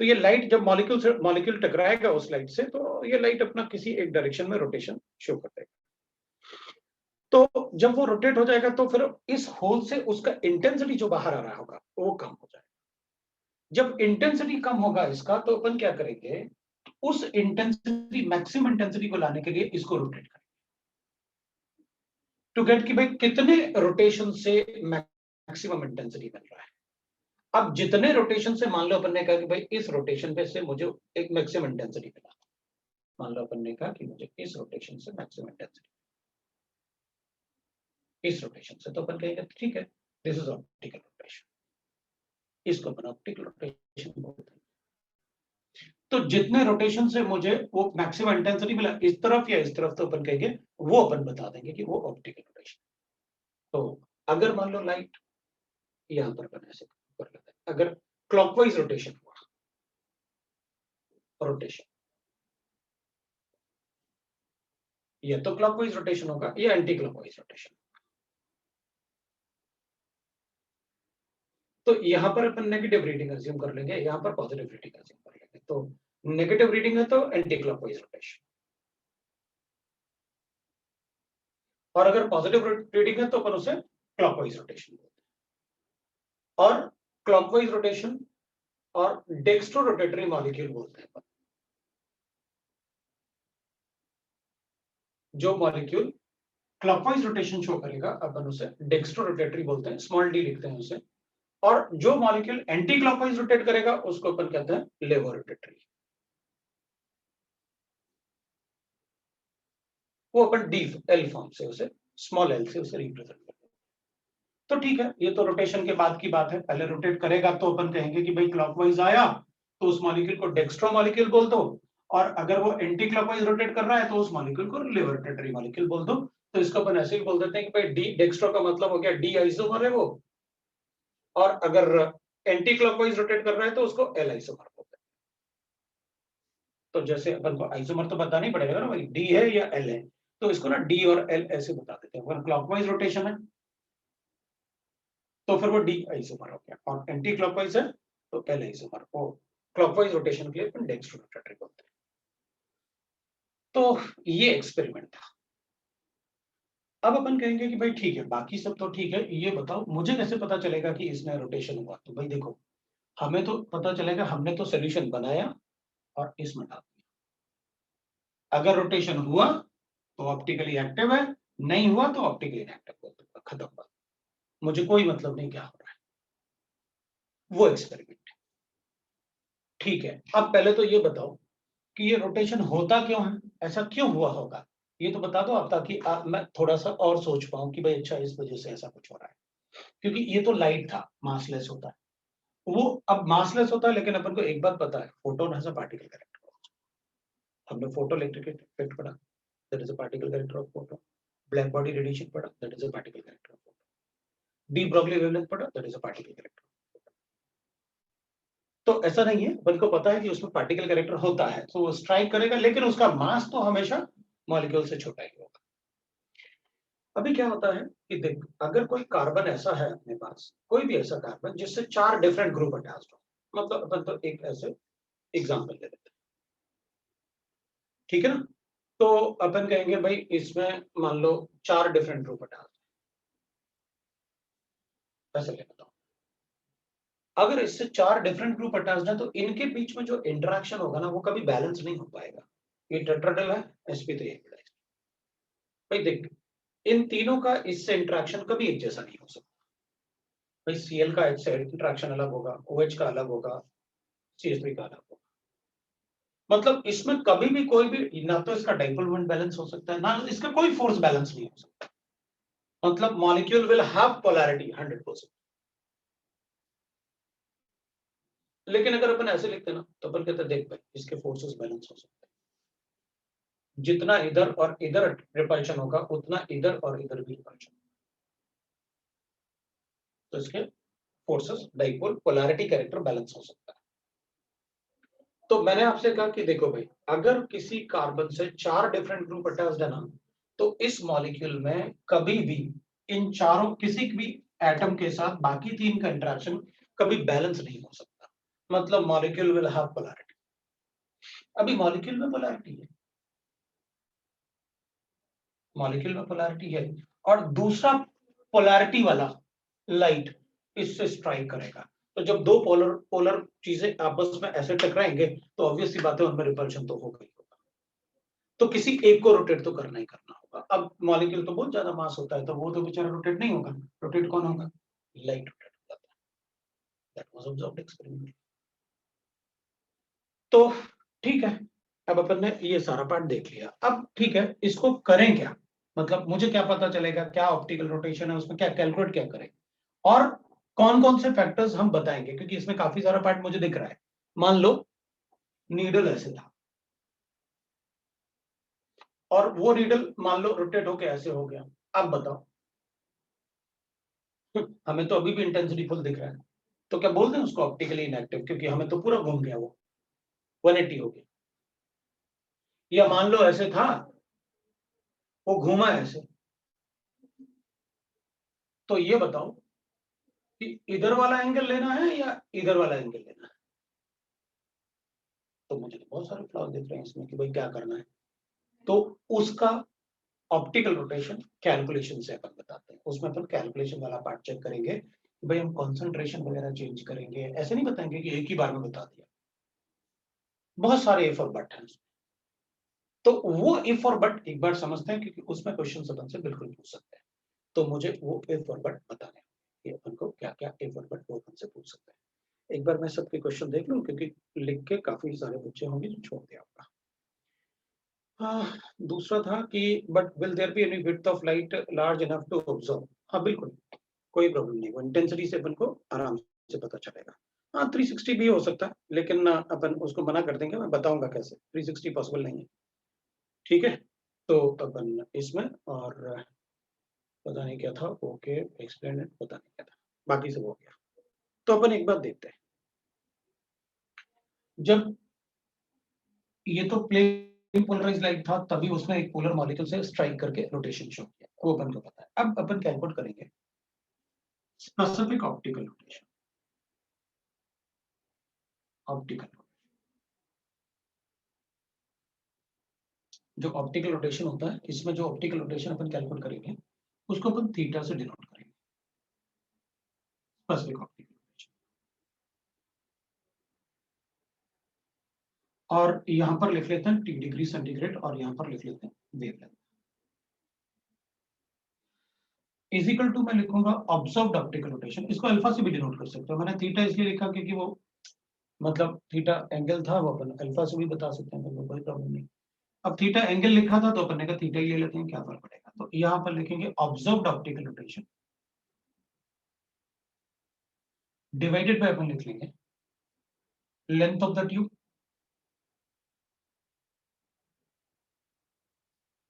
तो ये लाइट जब मॉलिक्यूल टकराएगा उस लाइट से तो ये लाइट अपना किसी एक डायरेक्शन में रोटेशन शो कर देगा। तो जब वो रोटेट हो जाएगा तो फिर इस होल से उसका इंटेंसिटी जो बाहर आ रहा होगा वो कम हो जाएगा। जब इंटेंसिटी कम होगा इसका तो अपन क्या करेंगे, उस इंटेंसिटी मैक्सिमम इंटेंसिटी को लाने के लिए इसको रोटेट करेंगे टू गेट कि भाई कितने रोटेशन से मैक्सिमम इंटेंसिटी मिल रहा है। अब जितने रोटेशन से, मान लो अपन ने कहा कि भाई इस रोटेशन पे से मुझे एक मैक्सिमम इंटेंसिटी मिला, मान लो अपन ने कहा कि मुझे इस रोटेशन से मैक्सिमम इंटेंसिटी, इस रोटेशन से, तो अपन कहेंगे ठीक है दिस इज ऑप्टिकल रोटेशन, इसको अपन ऑप्टिकल रोटेशन बोलते हैं। तो जितने रोटेशन से मुझे वो मैक्सिमम इंटेंसिटी मिला इस तरफ या इस तरफ, तो अपन कहेंगे वो अपन बता देंगे कि वो ऑप्टिकल रोटेशन। तो अगर मान लो लाइट यहां पर अपन ऐसे कर लेते हैं, अगर क्लॉकवाइज रोटेशन हुआ, रोटेशन या तो क्लॉकवाइज रोटेशन होगा या एंटी क्लॉकवाइज रोटेशन। तो यहां पर अपन नेगेटिव रीडिंग अज्यूम कर लेंगे, यहां पर पॉजिटिव रीडिंग अज्यूम कर लेंगे। तो नेगेटिव रीडिंग है तो एंटी क्लॉकवाइज रोटेशन, और अगर पॉजिटिव रीडिंग है तो अपन उसे क्लॉकवाइज रोटेशन बोलते हैं। और क्लॉकवाइज रोटेशन और डेक्स्ट्रो रोटेटरी मॉलिक्यूल बोलते हैं अपन, जो मॉलिक्यूल क्लॉकवाइज रोटेशन शो करेगा अपन उसे डेक्स्ट्रो रोटेटरी बोलते हैं, स्मॉल डी लिखते हैं उसे। और जो मॉलिक्यूल एंटी क्लॉकवाइज रोटेट करेगा उसको अपन कहते हैं लेवो रोटेटरी, वो अपन डी एल फॉर्म से उसे, स्मॉल एल से उसे रिप्रेजेंट करते हैं। तो ठीक है, ये तो रोटेशन के बाद की बात है। पहले रोटेट करेगा तो अपन कहेंगे कि भाई क्लॉकवाइज आया तो उस मॉलिक्यूल को डेक्स्ट्रो मॉलिक्यूल बोल दो, और अगर वो एंटी क्लॉकवाइज रोटेट कर रहा है तो उस मॉलिक्यूल को लेवो रोटेटरी मॉलिक्यूल बोल दो। तो इसको अपन ऐसे ही बोल देते हैं कि भाई डी डेक्स्ट्रो का मतलब हो गया डी आइसोमर है वो, और अगर एंटी क्लॉकवाइज रोटेट कर रहा है तो उसको एल आइसोमर बोलते हैं। तो जैसे अपन को आइसोमर तो बताना ही पड़ेगा ना भाई डी है या एल है, तो इसको ना डी और एल ऐसे बता देते हैं। अगर क्लॉकवाइज रोटेशन है तो फिर वो डी आइसोमर हो गया, और एंटी क्लॉकवाइज है तो एल आइसोमर। वो क्लॉकवाइज रोटेशन के लिए अपन डेक्स्ट्रो रोटेटरी बोलते हैं। तो ये एक्सपेरिमेंट था। अब अपन कहेंगे कि भाई ठीक है बाकी सब तो ठीक है, ये बताओ मुझे कैसे पता चलेगा कि इसमें रोटेशन हुआ। तो भाई देखो, हमें तो पता चलेगा, हमने तो सोल्यूशन बनाया और इसमें डाल दिया। अगर रोटेशन हुआ तो ऑप्टिकली एक्टिव है, नहीं हुआ तो ऑप्टिकली इनएक्टिव बोल दूंगा, खत्म बात। मुझे कोई मतलब नहीं क्या हो रहा है, वो एक्सपेरिमेंट। ठीक है, अब पहले तो ये बताओ कि ये रोटेशन होता क्यों है, ऐसा क्यों हुआ होगा, ये तो बता दो आप, ताकि मैं थोड़ा सा और सोच पाऊं कि भाई अच्छा इस वजह से ऐसा कुछ हो रहा है। क्योंकि ये तो लाइट था, मासलेस होता है वो, अब मासलेस होता है, लेकिन अपन को एक बात पता है, photon has a particle character. हमने फोटो इलेक्ट्रिक इफेक्ट पढ़ा, that is a particle character of photo. Black body radiation पढ़ा, that is a particle character of photo. De Broglie wavelength पढ़ा, that is a particle character. तो ऐसा नहीं है, अपन को पता है कि उसमें पार्टिकल कैरेक्टर होता है, तो वो स्ट्राइक करेगा, लेकिन उसका मास तो हमेशा मॉलिक्यूल से छोटा ही होगा। अभी क्या होता है कि देख, अगर कोई कार्बन ऐसा है अपने पास, कोई भी ऐसा कार्बन जिससे 4 डिफरेंट ग्रुप अटैच्ड हो, मतलब अपन तो एक ऐसे एग्जांपल ले लेते हैं, ठीक है ना। तो अपन कहेंगे भाई इसमें मान लो 4 डिफरेंट ग्रुप अटैच्ड, ऐसे ले लेता हूं। अगर इससे 4 डिफरेंट ग्रुप अटैच्ड है तो इनके बीच में जो इंटरेक्शन होगा ना वो कभी बैलेंस नहीं हो पाएगा। ये टेट्राडेल है, sp3 भाई देख, इन तीनों का इससे इंटरेक्शन कभी एक जैसा नहीं हो सकता। भाई Cl का H से इंटरेक्शन अलग होगा, OH का अलग होगा, CH3 का अलग होगा। मतलब इसमें कभी भी कोई भी, ना तो इसका डाइपोल मोमेंट बैलेंस हो सकता है, ना इसका कोई फोर्स बैलेंस नहीं हो सकता। मतलब मॉलिक्यूल विल हैव पोलैरिटी 100%। लेकिन अगर अपन ऐसे लिखते ना तो अपन कहते देख भाई इसके फोर्सेस बैलेंस हो सकते हैं, जितना इधर और इधर रिपल्शन होगा उतना इधर और इधर भी रिपल्शन। तो इसके forces dipole polarity character balance हो सकता है। तो मैंने आपसे कहा कि देखो भाई अगर किसी कार्बन से 4 डिफरेंट ग्रुप अटैच्ड है ना, तो इस मॉलिक्यूल में कभी भी इन चारों किसी भी एटम के साथ बाकी 3 का इंटरेक्शन कभी बैलेंस नहीं हो सकता। मतलब मॉलिक्यूल विल हैव पोलैरिटी। अभी मॉलिक्यूल में पोलैरिटी है, मॉलिक्यूल में पोलैरिटी है, और दूसरा पोलैरिटी वाला लाइट इससे स्ट्राइक करेगा। तो जब दो पोलर पोलर चीजें आपस में ऐसे टकराएंगे तो ऑब्वियस सी बात है उनमें रिपल्शन तो होगा ही होगा। तो किसी एक को रोटेट तो करना ही करना होगा। अब मॉलिक्यूल तो बहुत ज्यादा मास होता है तो वो तो बेचारा रोटेट नहीं होगा। रोटेट कौन होगा? लाइट रोटेट होता है। That was observed experiment. तो ठीक है, अब अपन ने ये सारा पार्ट देख लिया। अब ठीक है, इसको करें क्या? मतलब मुझे क्या पता चलेगा क्या ऑप्टिकल रोटेशन है, उसमें क्या कैलकुलेट क्या करें, और कौन कौन से फैक्टर्स हम बताएंगे, क्योंकि इसमें काफी सारा पार्ट मुझे दिख रहा है। मान लो नीडल ऐसे था और वो नीडल मान लो रोटेट होके ऐसे हो गया, अब बताओ हमें तो अभी भी इंटेंसिटी फुल दिख रहा है, तो क्या बोल दें उसको ऑप्टिकली इनएक्टिव, क्योंकि हमें तो पूरा घूम गया, वो 180 हो गया। या मान लो ऐसे था, वो घूमा ऐसे, तो ये बताओ कि इधर वाला एंगल लेना है या इधर वाला एंगल लेना है। तो मुझे तो बहुत सारे फ्लॉज दिख रहे हैं इसमें कि भाई क्या करना है। तो उसका ऑप्टिकल रोटेशन कैलकुलेशन से अपन बताते हैं, उसमें अपन कैलकुलेशन वाला पार्ट चेक करेंगे कि भाई हम कंसंट्रेशन वगैरह चेंज करेंगे, ऐसे नहीं बताएंगे कि एक ही बार में बता दिया। बहुत सारे इफ और बट हैं उसमें। तो वो इफ और बट एक बार समझते हैं क्योंकि उसमें क्वेश्चन अपन से बिल्कुल पूछ सकते हैं। तो मुझे वो इफ और बट बताने हैं कि अपन को क्या क्या इफ और बट वो अपन से पूछ सकते हैं। एक बार मैं सबके क्वेश्चन देख लूं क्योंकि लिख के काफी सारे बच्चे होंगे जो छोड़ दिया होगा। हाँ, दूसरा था कि but will there be any width of light large enough to observe. हाँ बिल्कुल, कोई प्रॉब्लम नहीं, वो इंटेंसिटी से अपन को आराम से पता चलेगा। हाँ 360 भी हो सकता है, लेकिन अपन उसको मना कर देंगे, मैं बताऊंगा कैसे 360 पॉसिबल नहीं है। ठीक है, तो अपन इसमें और पता नहीं क्या था, ओके एक्सप्लेन इट, पता नहीं क्या था, बाकी सब हो गया। तो अपन एक बात देखते हैं, जब ये तो प्लेन पोलराइज लाइट था तभी उसने एक पोलर मॉलिक्यूल से स्ट्राइक करके रोटेशन शो किया, वो अपन को पता है। अब अपन कैलकुलेट करेंगे स्पेसिफिक ऑप्टिकल रोटेशन। ऑप्टिकल जो ऑप्टिकल रोटेशन होता है, इसमें जो ऑप्टिकल रोटेशन अपन कैलकुलेट करेंगे उसको अपन थीटा से डिनोट करेंगे, स्पेसिफिक ऑप्टिकल रोटेशन। और यहां पर लिख लेते हैं टी डिग्री सेंटीग्रेड और यहां पर लिख लेते हैं वेवलेंथ। इजिकल टू मैं लिखूंगा ऑब्जर्व्ड ऑप्टिकल रोटेशन, इसको अल्फा से भी डिनोट कर सकते हो। मैंने थीटा इसलिए लिखा क्योंकि वो मतलब थीटा एंगल था, वो अपन अल्फा से भी बता सकते हैं, तो कोई प्रॉब्लम नहीं। अब थीटा एंगल लिखा था तो अपन ने कहा थीटा ही ले लेते हैं, क्या फर्क पड़ेगा। तो यहाँ पर लिखेंगे observed optical rotation divided by अपन लिख लेंगे लेंथ ऑफ द ट्यूब,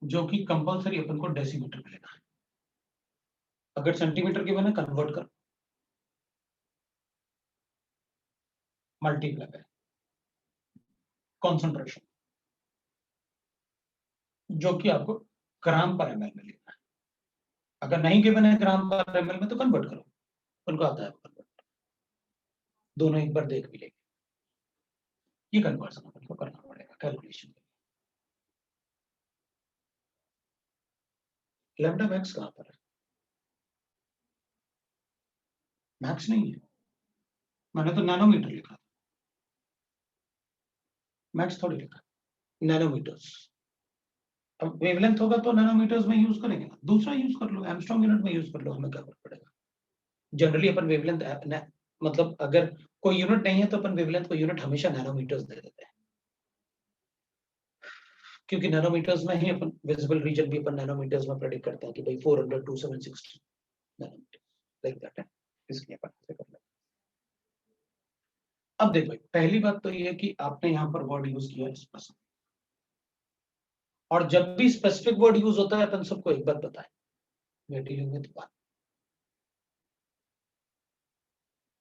जो कि कंपलसरी अपन को डेसीमीटर में लेना है। अगर सेंटीमीटर की बने कन्वर्ट कर मल्टीप्लाई बाय कॉन्सेंट्रेशन, जो कि आपको ग्राम पर एमएल में लेना है। अगर नहीं गिवन है ग्राम पर एमएल में तो कन्वर्ट करो, उनको आता है कन्वर्ट, दोनों एक बार देख भी लेंगे। ये कन्वर्जन अपन को करना पड़ेगा कैलकुलेशन के लिए। लैम्डा मैक्स कहां पर है? मैक्स नहीं है, मैंने तो नैनोमीटर लिखा, मैक्स थोड़ी लिखा, नैनोमीटर्स। अब वेवलेंथ होगा तो नैनोमीटर्स में यूज करेंगे ना, दूसरा यूज कर लो, एंगस्ट्रॉम यूनिट में यूज कर लो, हमें क्या फर्क पड़ेगा। जनरली अपन वेवलेंथ मतलब अगर कोई यूनिट नहीं है तो अपन वेवलेंथ को यूनिट हमेशा नैनोमीटर्स दे देते हैं, क्योंकि नैनोमीटर्स में ही अपन विजिबल रीजन भी अपन नैनोमीटर्स में प्रेडिक्ट करते हैं कि भाई 400 to 760 नैनोमीटर लाइक दैट है, इसलिए अपन ऐसे कर लेते हैं। अब देखो पहली बात तो ये है कि आपने यहाँ पर वर्ड यूज किया स्पेसिफिक, और जब भी स्पेसिफिक वर्ड यूज होता है अपन सबको एक बात बताएं, we are dealing with one.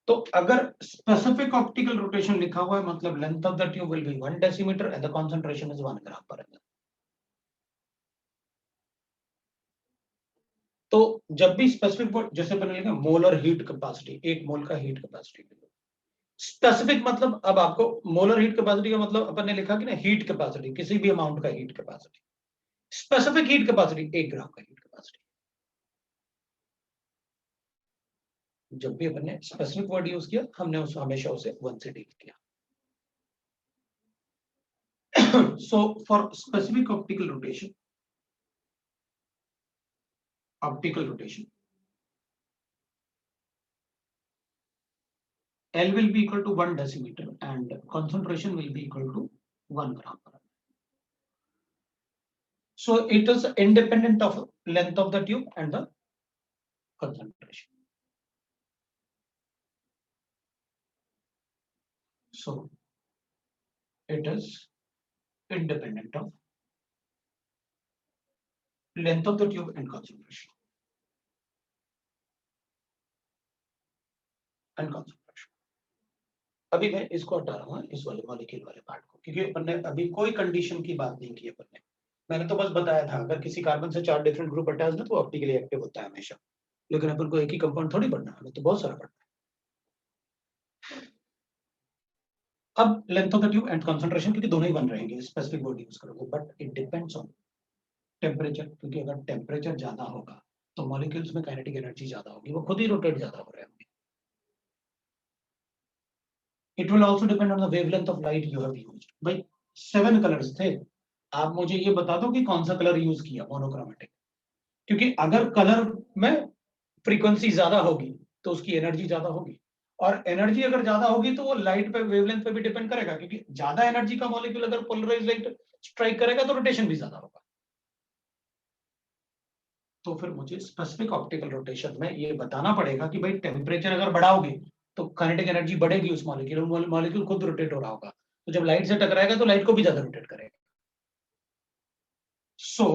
तो अगर स्पेसिफिक ऑप्टिकल रोटेशन लिखा हुआ है मतलब length of the tube will be 1 decimetre and the concentration is 1 gram per mL. तो जब भी स्पेसिफिक वर्ड, जैसे अपन लिखा मोलर हीट कैपेसिटी, 1 मोल का हीट कैपेसिटी, स्पेसिफिक मतलब अब आपको मोलर हीट कैपेसिटी का मतलब अपन ने लिखा कि ना हीट कैपेसिटी, किसी भी अमाउंट का heat capacity, specific heat capacity 1 ग्राम का हीट कैपेसिटी। जब भी अपन ने स्पेसिफिक वर्ड यूज किया हमने उस हमेशा उसे 1 से डील किया। So for specific optical rotation L will be equal to 1 decimeter and concentration will be equal to 1 gram per ml. So it is independent of length of the tube and the concentration. So it is independent of length of the tube and concentration. अभी मैं इसको हटा रहा हूँ, इस वाले molecule वाले part को, क्योंकि अपन ने अभी कोई कंडीशन की बात नहीं की अपन ने। मैंने तो बस बताया था अगर किसी कार्बन से 4 डिफरेंट ग्रुप अटैच है तो ऑप्टिकली एक्टिव होता है हमेशा, लेकिन अपन को एक ही कंपाउंड थोड़ी पढ़ना है, हमें तो बहुत सारा पढ़ना है। अब length of the tube and concentration, क्योंकि दोनों ही बन रहेंगे, स्पेसिफिक वर्ड यूज करोगे, but it depends on temperature, क्योंकि अगर टेम्परेचर ज्यादा होगा तो मॉलिक्यूल्स में काइनेटिक एनर्जी ज्यादा होगी, वो खुद ही रोटेट ज्यादा हो रहे होंगे। It will also depend on the wavelength of light you have used. भाई 7 कलर्स थे, आप मुझे ये बता दो कि कौन सा कलर यूज किया मोनोक्रोमेटिक, क्योंकि अगर कलर में फ्रीक्वेंसी ज्यादा होगी तो उसकी एनर्जी ज्यादा होगी, और एनर्जी अगर ज्यादा होगी तो वो लाइट पे वेवलेंथ पे भी डिपेंड करेगा, क्योंकि ज्यादा एनर्जी का मॉलिक्यूल अगर पोलराइज लाइट स्ट्राइक करेगा तो रोटेशन भी ज्यादा होगा। तो फिर मुझे स्पेसिफिक ऑप्टिकल रोटेशन में ये बताना पड़ेगा कि भाई टेम्परेचर अगर बढ़ाओगे तो काइनेटिक एनर्जी बढ़ेगी उस मॉलिक्यूल, मॉलिक्यूल खुद रोटेट हो रहा होगा, तो जब लाइट से टकराएगा तो लाइट को भी ज्यादा रोटेट करेगा। सो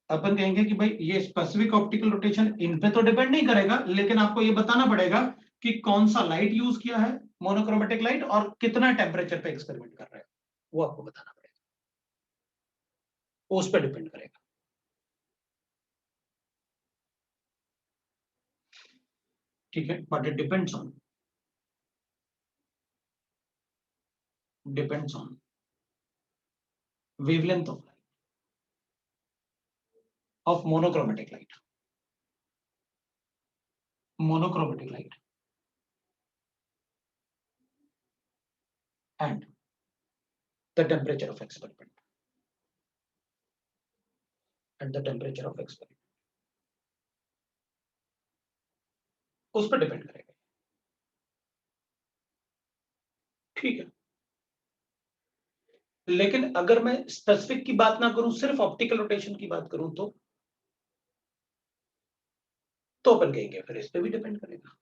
अपन कहेंगे कि भाई ये स्पेसिफिक ऑप्टिकल रोटेशन इन पे तो डिपेंड नहीं करेगा, लेकिन आपको ये बताना पड़ेगा कि कौन सा लाइट यूज किया है, मोनोक्रोमेटिक लाइट, और कितना टेम्परेचर पे एक्सपेरिमेंट कर रहे हैं, वो आपको बताना पड़ेगा, वो उस पर डिपेंड करेगा। ठीक है, but it depends on wavelength of light of monochromatic light and the temperature of experiment उस पर डिपेंड करेगा। ठीक है, लेकिन अगर मैं स्पेसिफिक की बात ना करूं, सिर्फ ऑप्टिकल रोटेशन की बात करूं तो अपन कहेंगे फिर इस पे भी डिपेंड करेगा।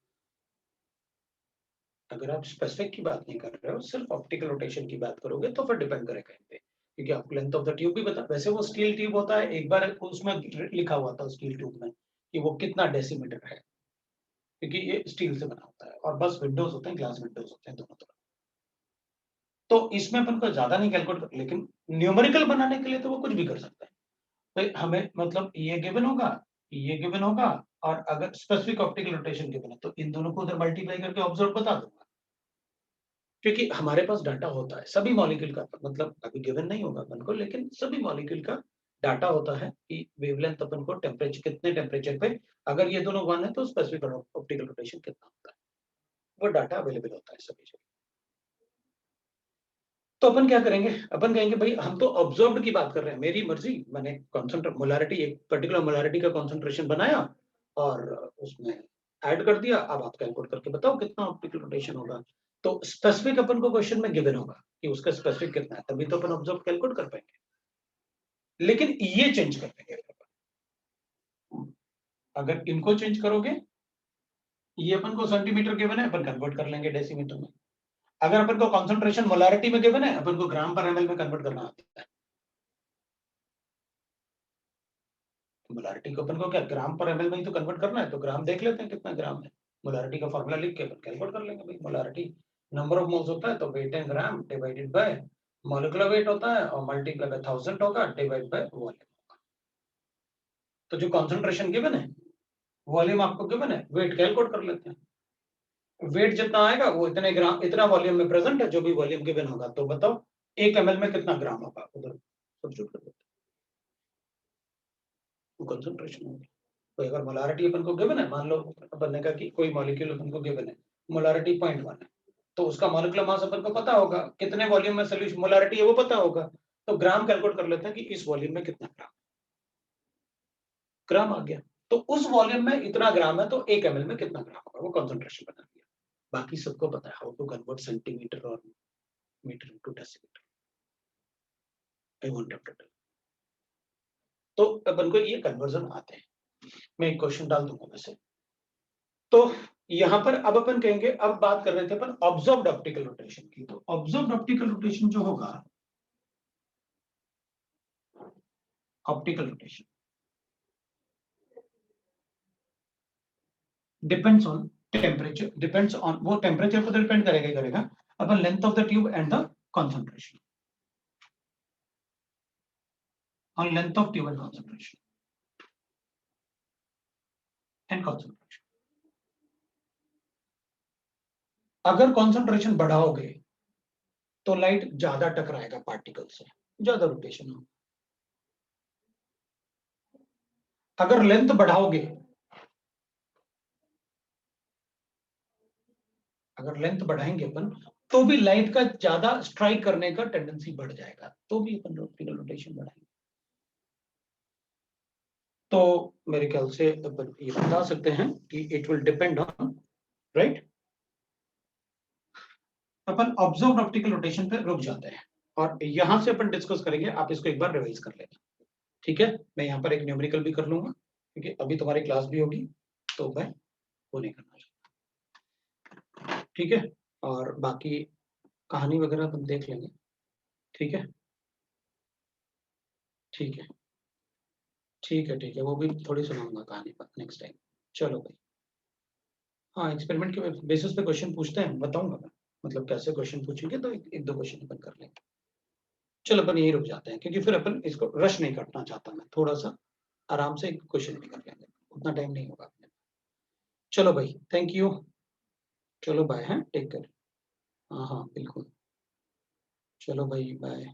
अगर आप स्पेसिफिक की बात नहीं कर रहे हो, सिर्फ ऑप्टिकल रोटेशन की बात करोगे तो फिर डिपेंड करेगा इन पे, क्योंकि आपको लेंथ ऑफ द ट्यूब भी पता, वैसे वो स्टील ट्यूब होता है, एक बार उसमें लिखा हुआ था स्टील ट्यूब में कि वो कितना डेसीमीटर है, क्योंकि ये स्टील से बना होता है और बस विंडोज होते हैं, ग्लास विंडोज होते हैं दोनों तरफ, तो इसमें अपन को ज्यादा नहीं कैलकुलेट कर, लेकिन न्यूमेरिकल बनाने के लिए तो वो कुछ भी कर सकता है। तो हमें मतलब ये गिवन होगा, ये गिवन होगा, और अगर स्पेसिफिक ऑप्टिकल रोटेशन गिवन है तो इन दोनों को उधर मल्टीप्लाई करके ऑब्जर्व बता दूंगा, क्योंकि हमारे पास डाटा होता है सभी मॉलिक्यूल का, मतलब अभी गिवन नहीं होगा अपन को, लेकिन सभी मॉलिक्यूल का डाटा होता है कि वेवलेंथ अपन को टेम्परेचर कितने टेम्परेचर पे, अगर ये दोनों 1 है तो स्पेसिफिक ऑप्टिकल रोटेशन कितना होता है, वो डाटा अवेलेबल होता है सभी जगह। तो अपन क्या करेंगे, अपन कहेंगे भाई हम तो ऑब्जर्व्ड की बात कर रहे हैं, मेरी मर्जी, मैंने कॉन्सेंट्रेट मोलारिटी, एक पर्टिकुलर मोलारिटी का कॉन्सेंट्रेशन बनाया और उसमें ऐड कर दिया, अब आप कैलकुलेट करके बताओ कितना ऑप्टिकल रोटेशन होगा। तो स्पेसिफिक अपन को क्वेश्चन में गिवन होगा कि उसका स्पेसिफिक कितना है, तभी तो अपन ऑब्जर्व कैलकुलेट कर पाएंगे। लेकिन ये चेंज कर देंगे अगर इनको चेंज करोगे, ये अपन को सेंटीमीटर गिवन है, अपन कन्वर्ट कर लेंगे डेसीमीटर में। अगर अपन को कॉन्सेंट्रेशन मोलारिटी में गिवन है, अपन को ग्राम पर एमएल में कन्वर्ट करना आता है। मोलारिटी को अपन को क्या ग्राम पर एमएल में ही तो कन्वर्ट करना है, तो ग्राम देख लेते हैं कितना ग्राम है, मोलारिटी का फॉर्मूला लिख के अपन कैलकुलेट कर लेंगे भाई। मोलारिटी नंबर ऑफ मोल्स होता है, तो weight in gram divided by molecular weight होता है और मल्टीप्लाई बाय 1000 होगा डिवाइड बाय वॉल्यूम होगा। तो जो कॉन्सेंट्रेशन गिवन है, वॉल्यूम आपको गिवन है, वेट कैलकुलेट कर लेते हैं। वेट जितना आएगा वो इतने ग्राम, इतना वॉल्यूम में प्रेजेंट है, जो भी वॉल्यूम गिवन होगा, तो बताओ 1 ml में कितना ग्राम होगा, उधर सब्स्टिट्यूट कर देते हैं, कंसंट्रेशन होगा। तो अगर मोलारिटी अपन को गिवन है, मान लो अपन ने कहा कि कोई मॉलिक्यूल अपन को गिवन है, मोलारिटी 0.1 है, तो उसका मॉलिक्यूलर मास अपन को पता होगा, कितने वॉल्यूम में सोल्यूशन मोलारिटी है वो पता होगा, तो ग्राम कैलकुलेट कर लेते हैं कि इस वॉल्यूम में कितना ग्राम, ग्राम आ गया। तो उस वॉल्यूम में इतना ग्राम है, तो 1 ml में कितना ग्राम होगा, वो कंसंट्रेशन बता दिया। बाकी सबको पता है हाउ टू कन्वर्ट सेंटीमीटर और metre into decimetre, I want to tell. तो अपन को ये कन्वर्जन आते हैं। मैं एक क्वेश्चन डाल दूंगा वैसे। तो यहां पर अब अपन कहेंगे, अब बात कर रहे थे अपन ऑब्जर्व्ड ऑप्टिकल रोटेशन की, तो ऑब्जर्व्ड ऑप्टिकल रोटेशन जो होगा, optical rotation depends on temperature, depends on, वो टेम्परेचर पर डिपेंड करेगा ही करेगा, अपन length of the tube and the concentration, on length of tube and concentration and concentration. अगर कॉन्सेंट्रेशन बढ़ाओगे तो लाइट ज्यादा टकराएगा पार्टिकल से, ज्यादा रोटेशन होगा। अगर लेंथ बढ़ाओगे, अगर लेंथ बढ़ाएंगे अपन, तो भी लाइट का ज्यादा स्ट्राइक करने का टेंडेंसी बढ़ जाएगा, तो भी अपन ऑप्टिकल रोटेशन बढ़ाएंगे। तो मेरे ख्याल से अपन ये बता सकते हैं कि it will depend on, right. Upon observe optical rotation पे रुक जाते हैं और यहां से अपन डिस्कस करेंगे, आप इसको एक बार रिवाइज कर लेना, ठीक है। मैं यहाँ पर एक न्यूमेरिकल भी कर लूंगा, क्योंकि अभी तुम्हारी क्लास भी होगी, तो मैं वो नहीं करना चाहता, ठीक है। और बाकी कहानी वगैरह अपन देख लेंगे, ठीक है, ठीक है, ठीक है, ठीक है, वो भी थोड़ी सुनाऊंगा कहानी पर नेक्स्ट टाइम। चलो भाई, हाँ एक्सपेरिमेंट के बेसिस पे क्वेश्चन पूछते हैं, बताऊंगा मैं, मतलब कैसे क्वेश्चन पूछेंगे, तो एक दो क्वेश्चन अपन कर लेंगे। चलो अपन यही रुक जाते हैं, क्योंकि फिर अपन इसको रश नहीं करना चाहता मैं, थोड़ा सा आराम से क्वेश्चन भी कर लेंगे, उतना टाइम नहीं होगा अपने। चलो भाई, थैंक यू, चलो बाय, हैं, टेक केयर। हाँ हाँ बिल्कुल, चलो भाई बाय।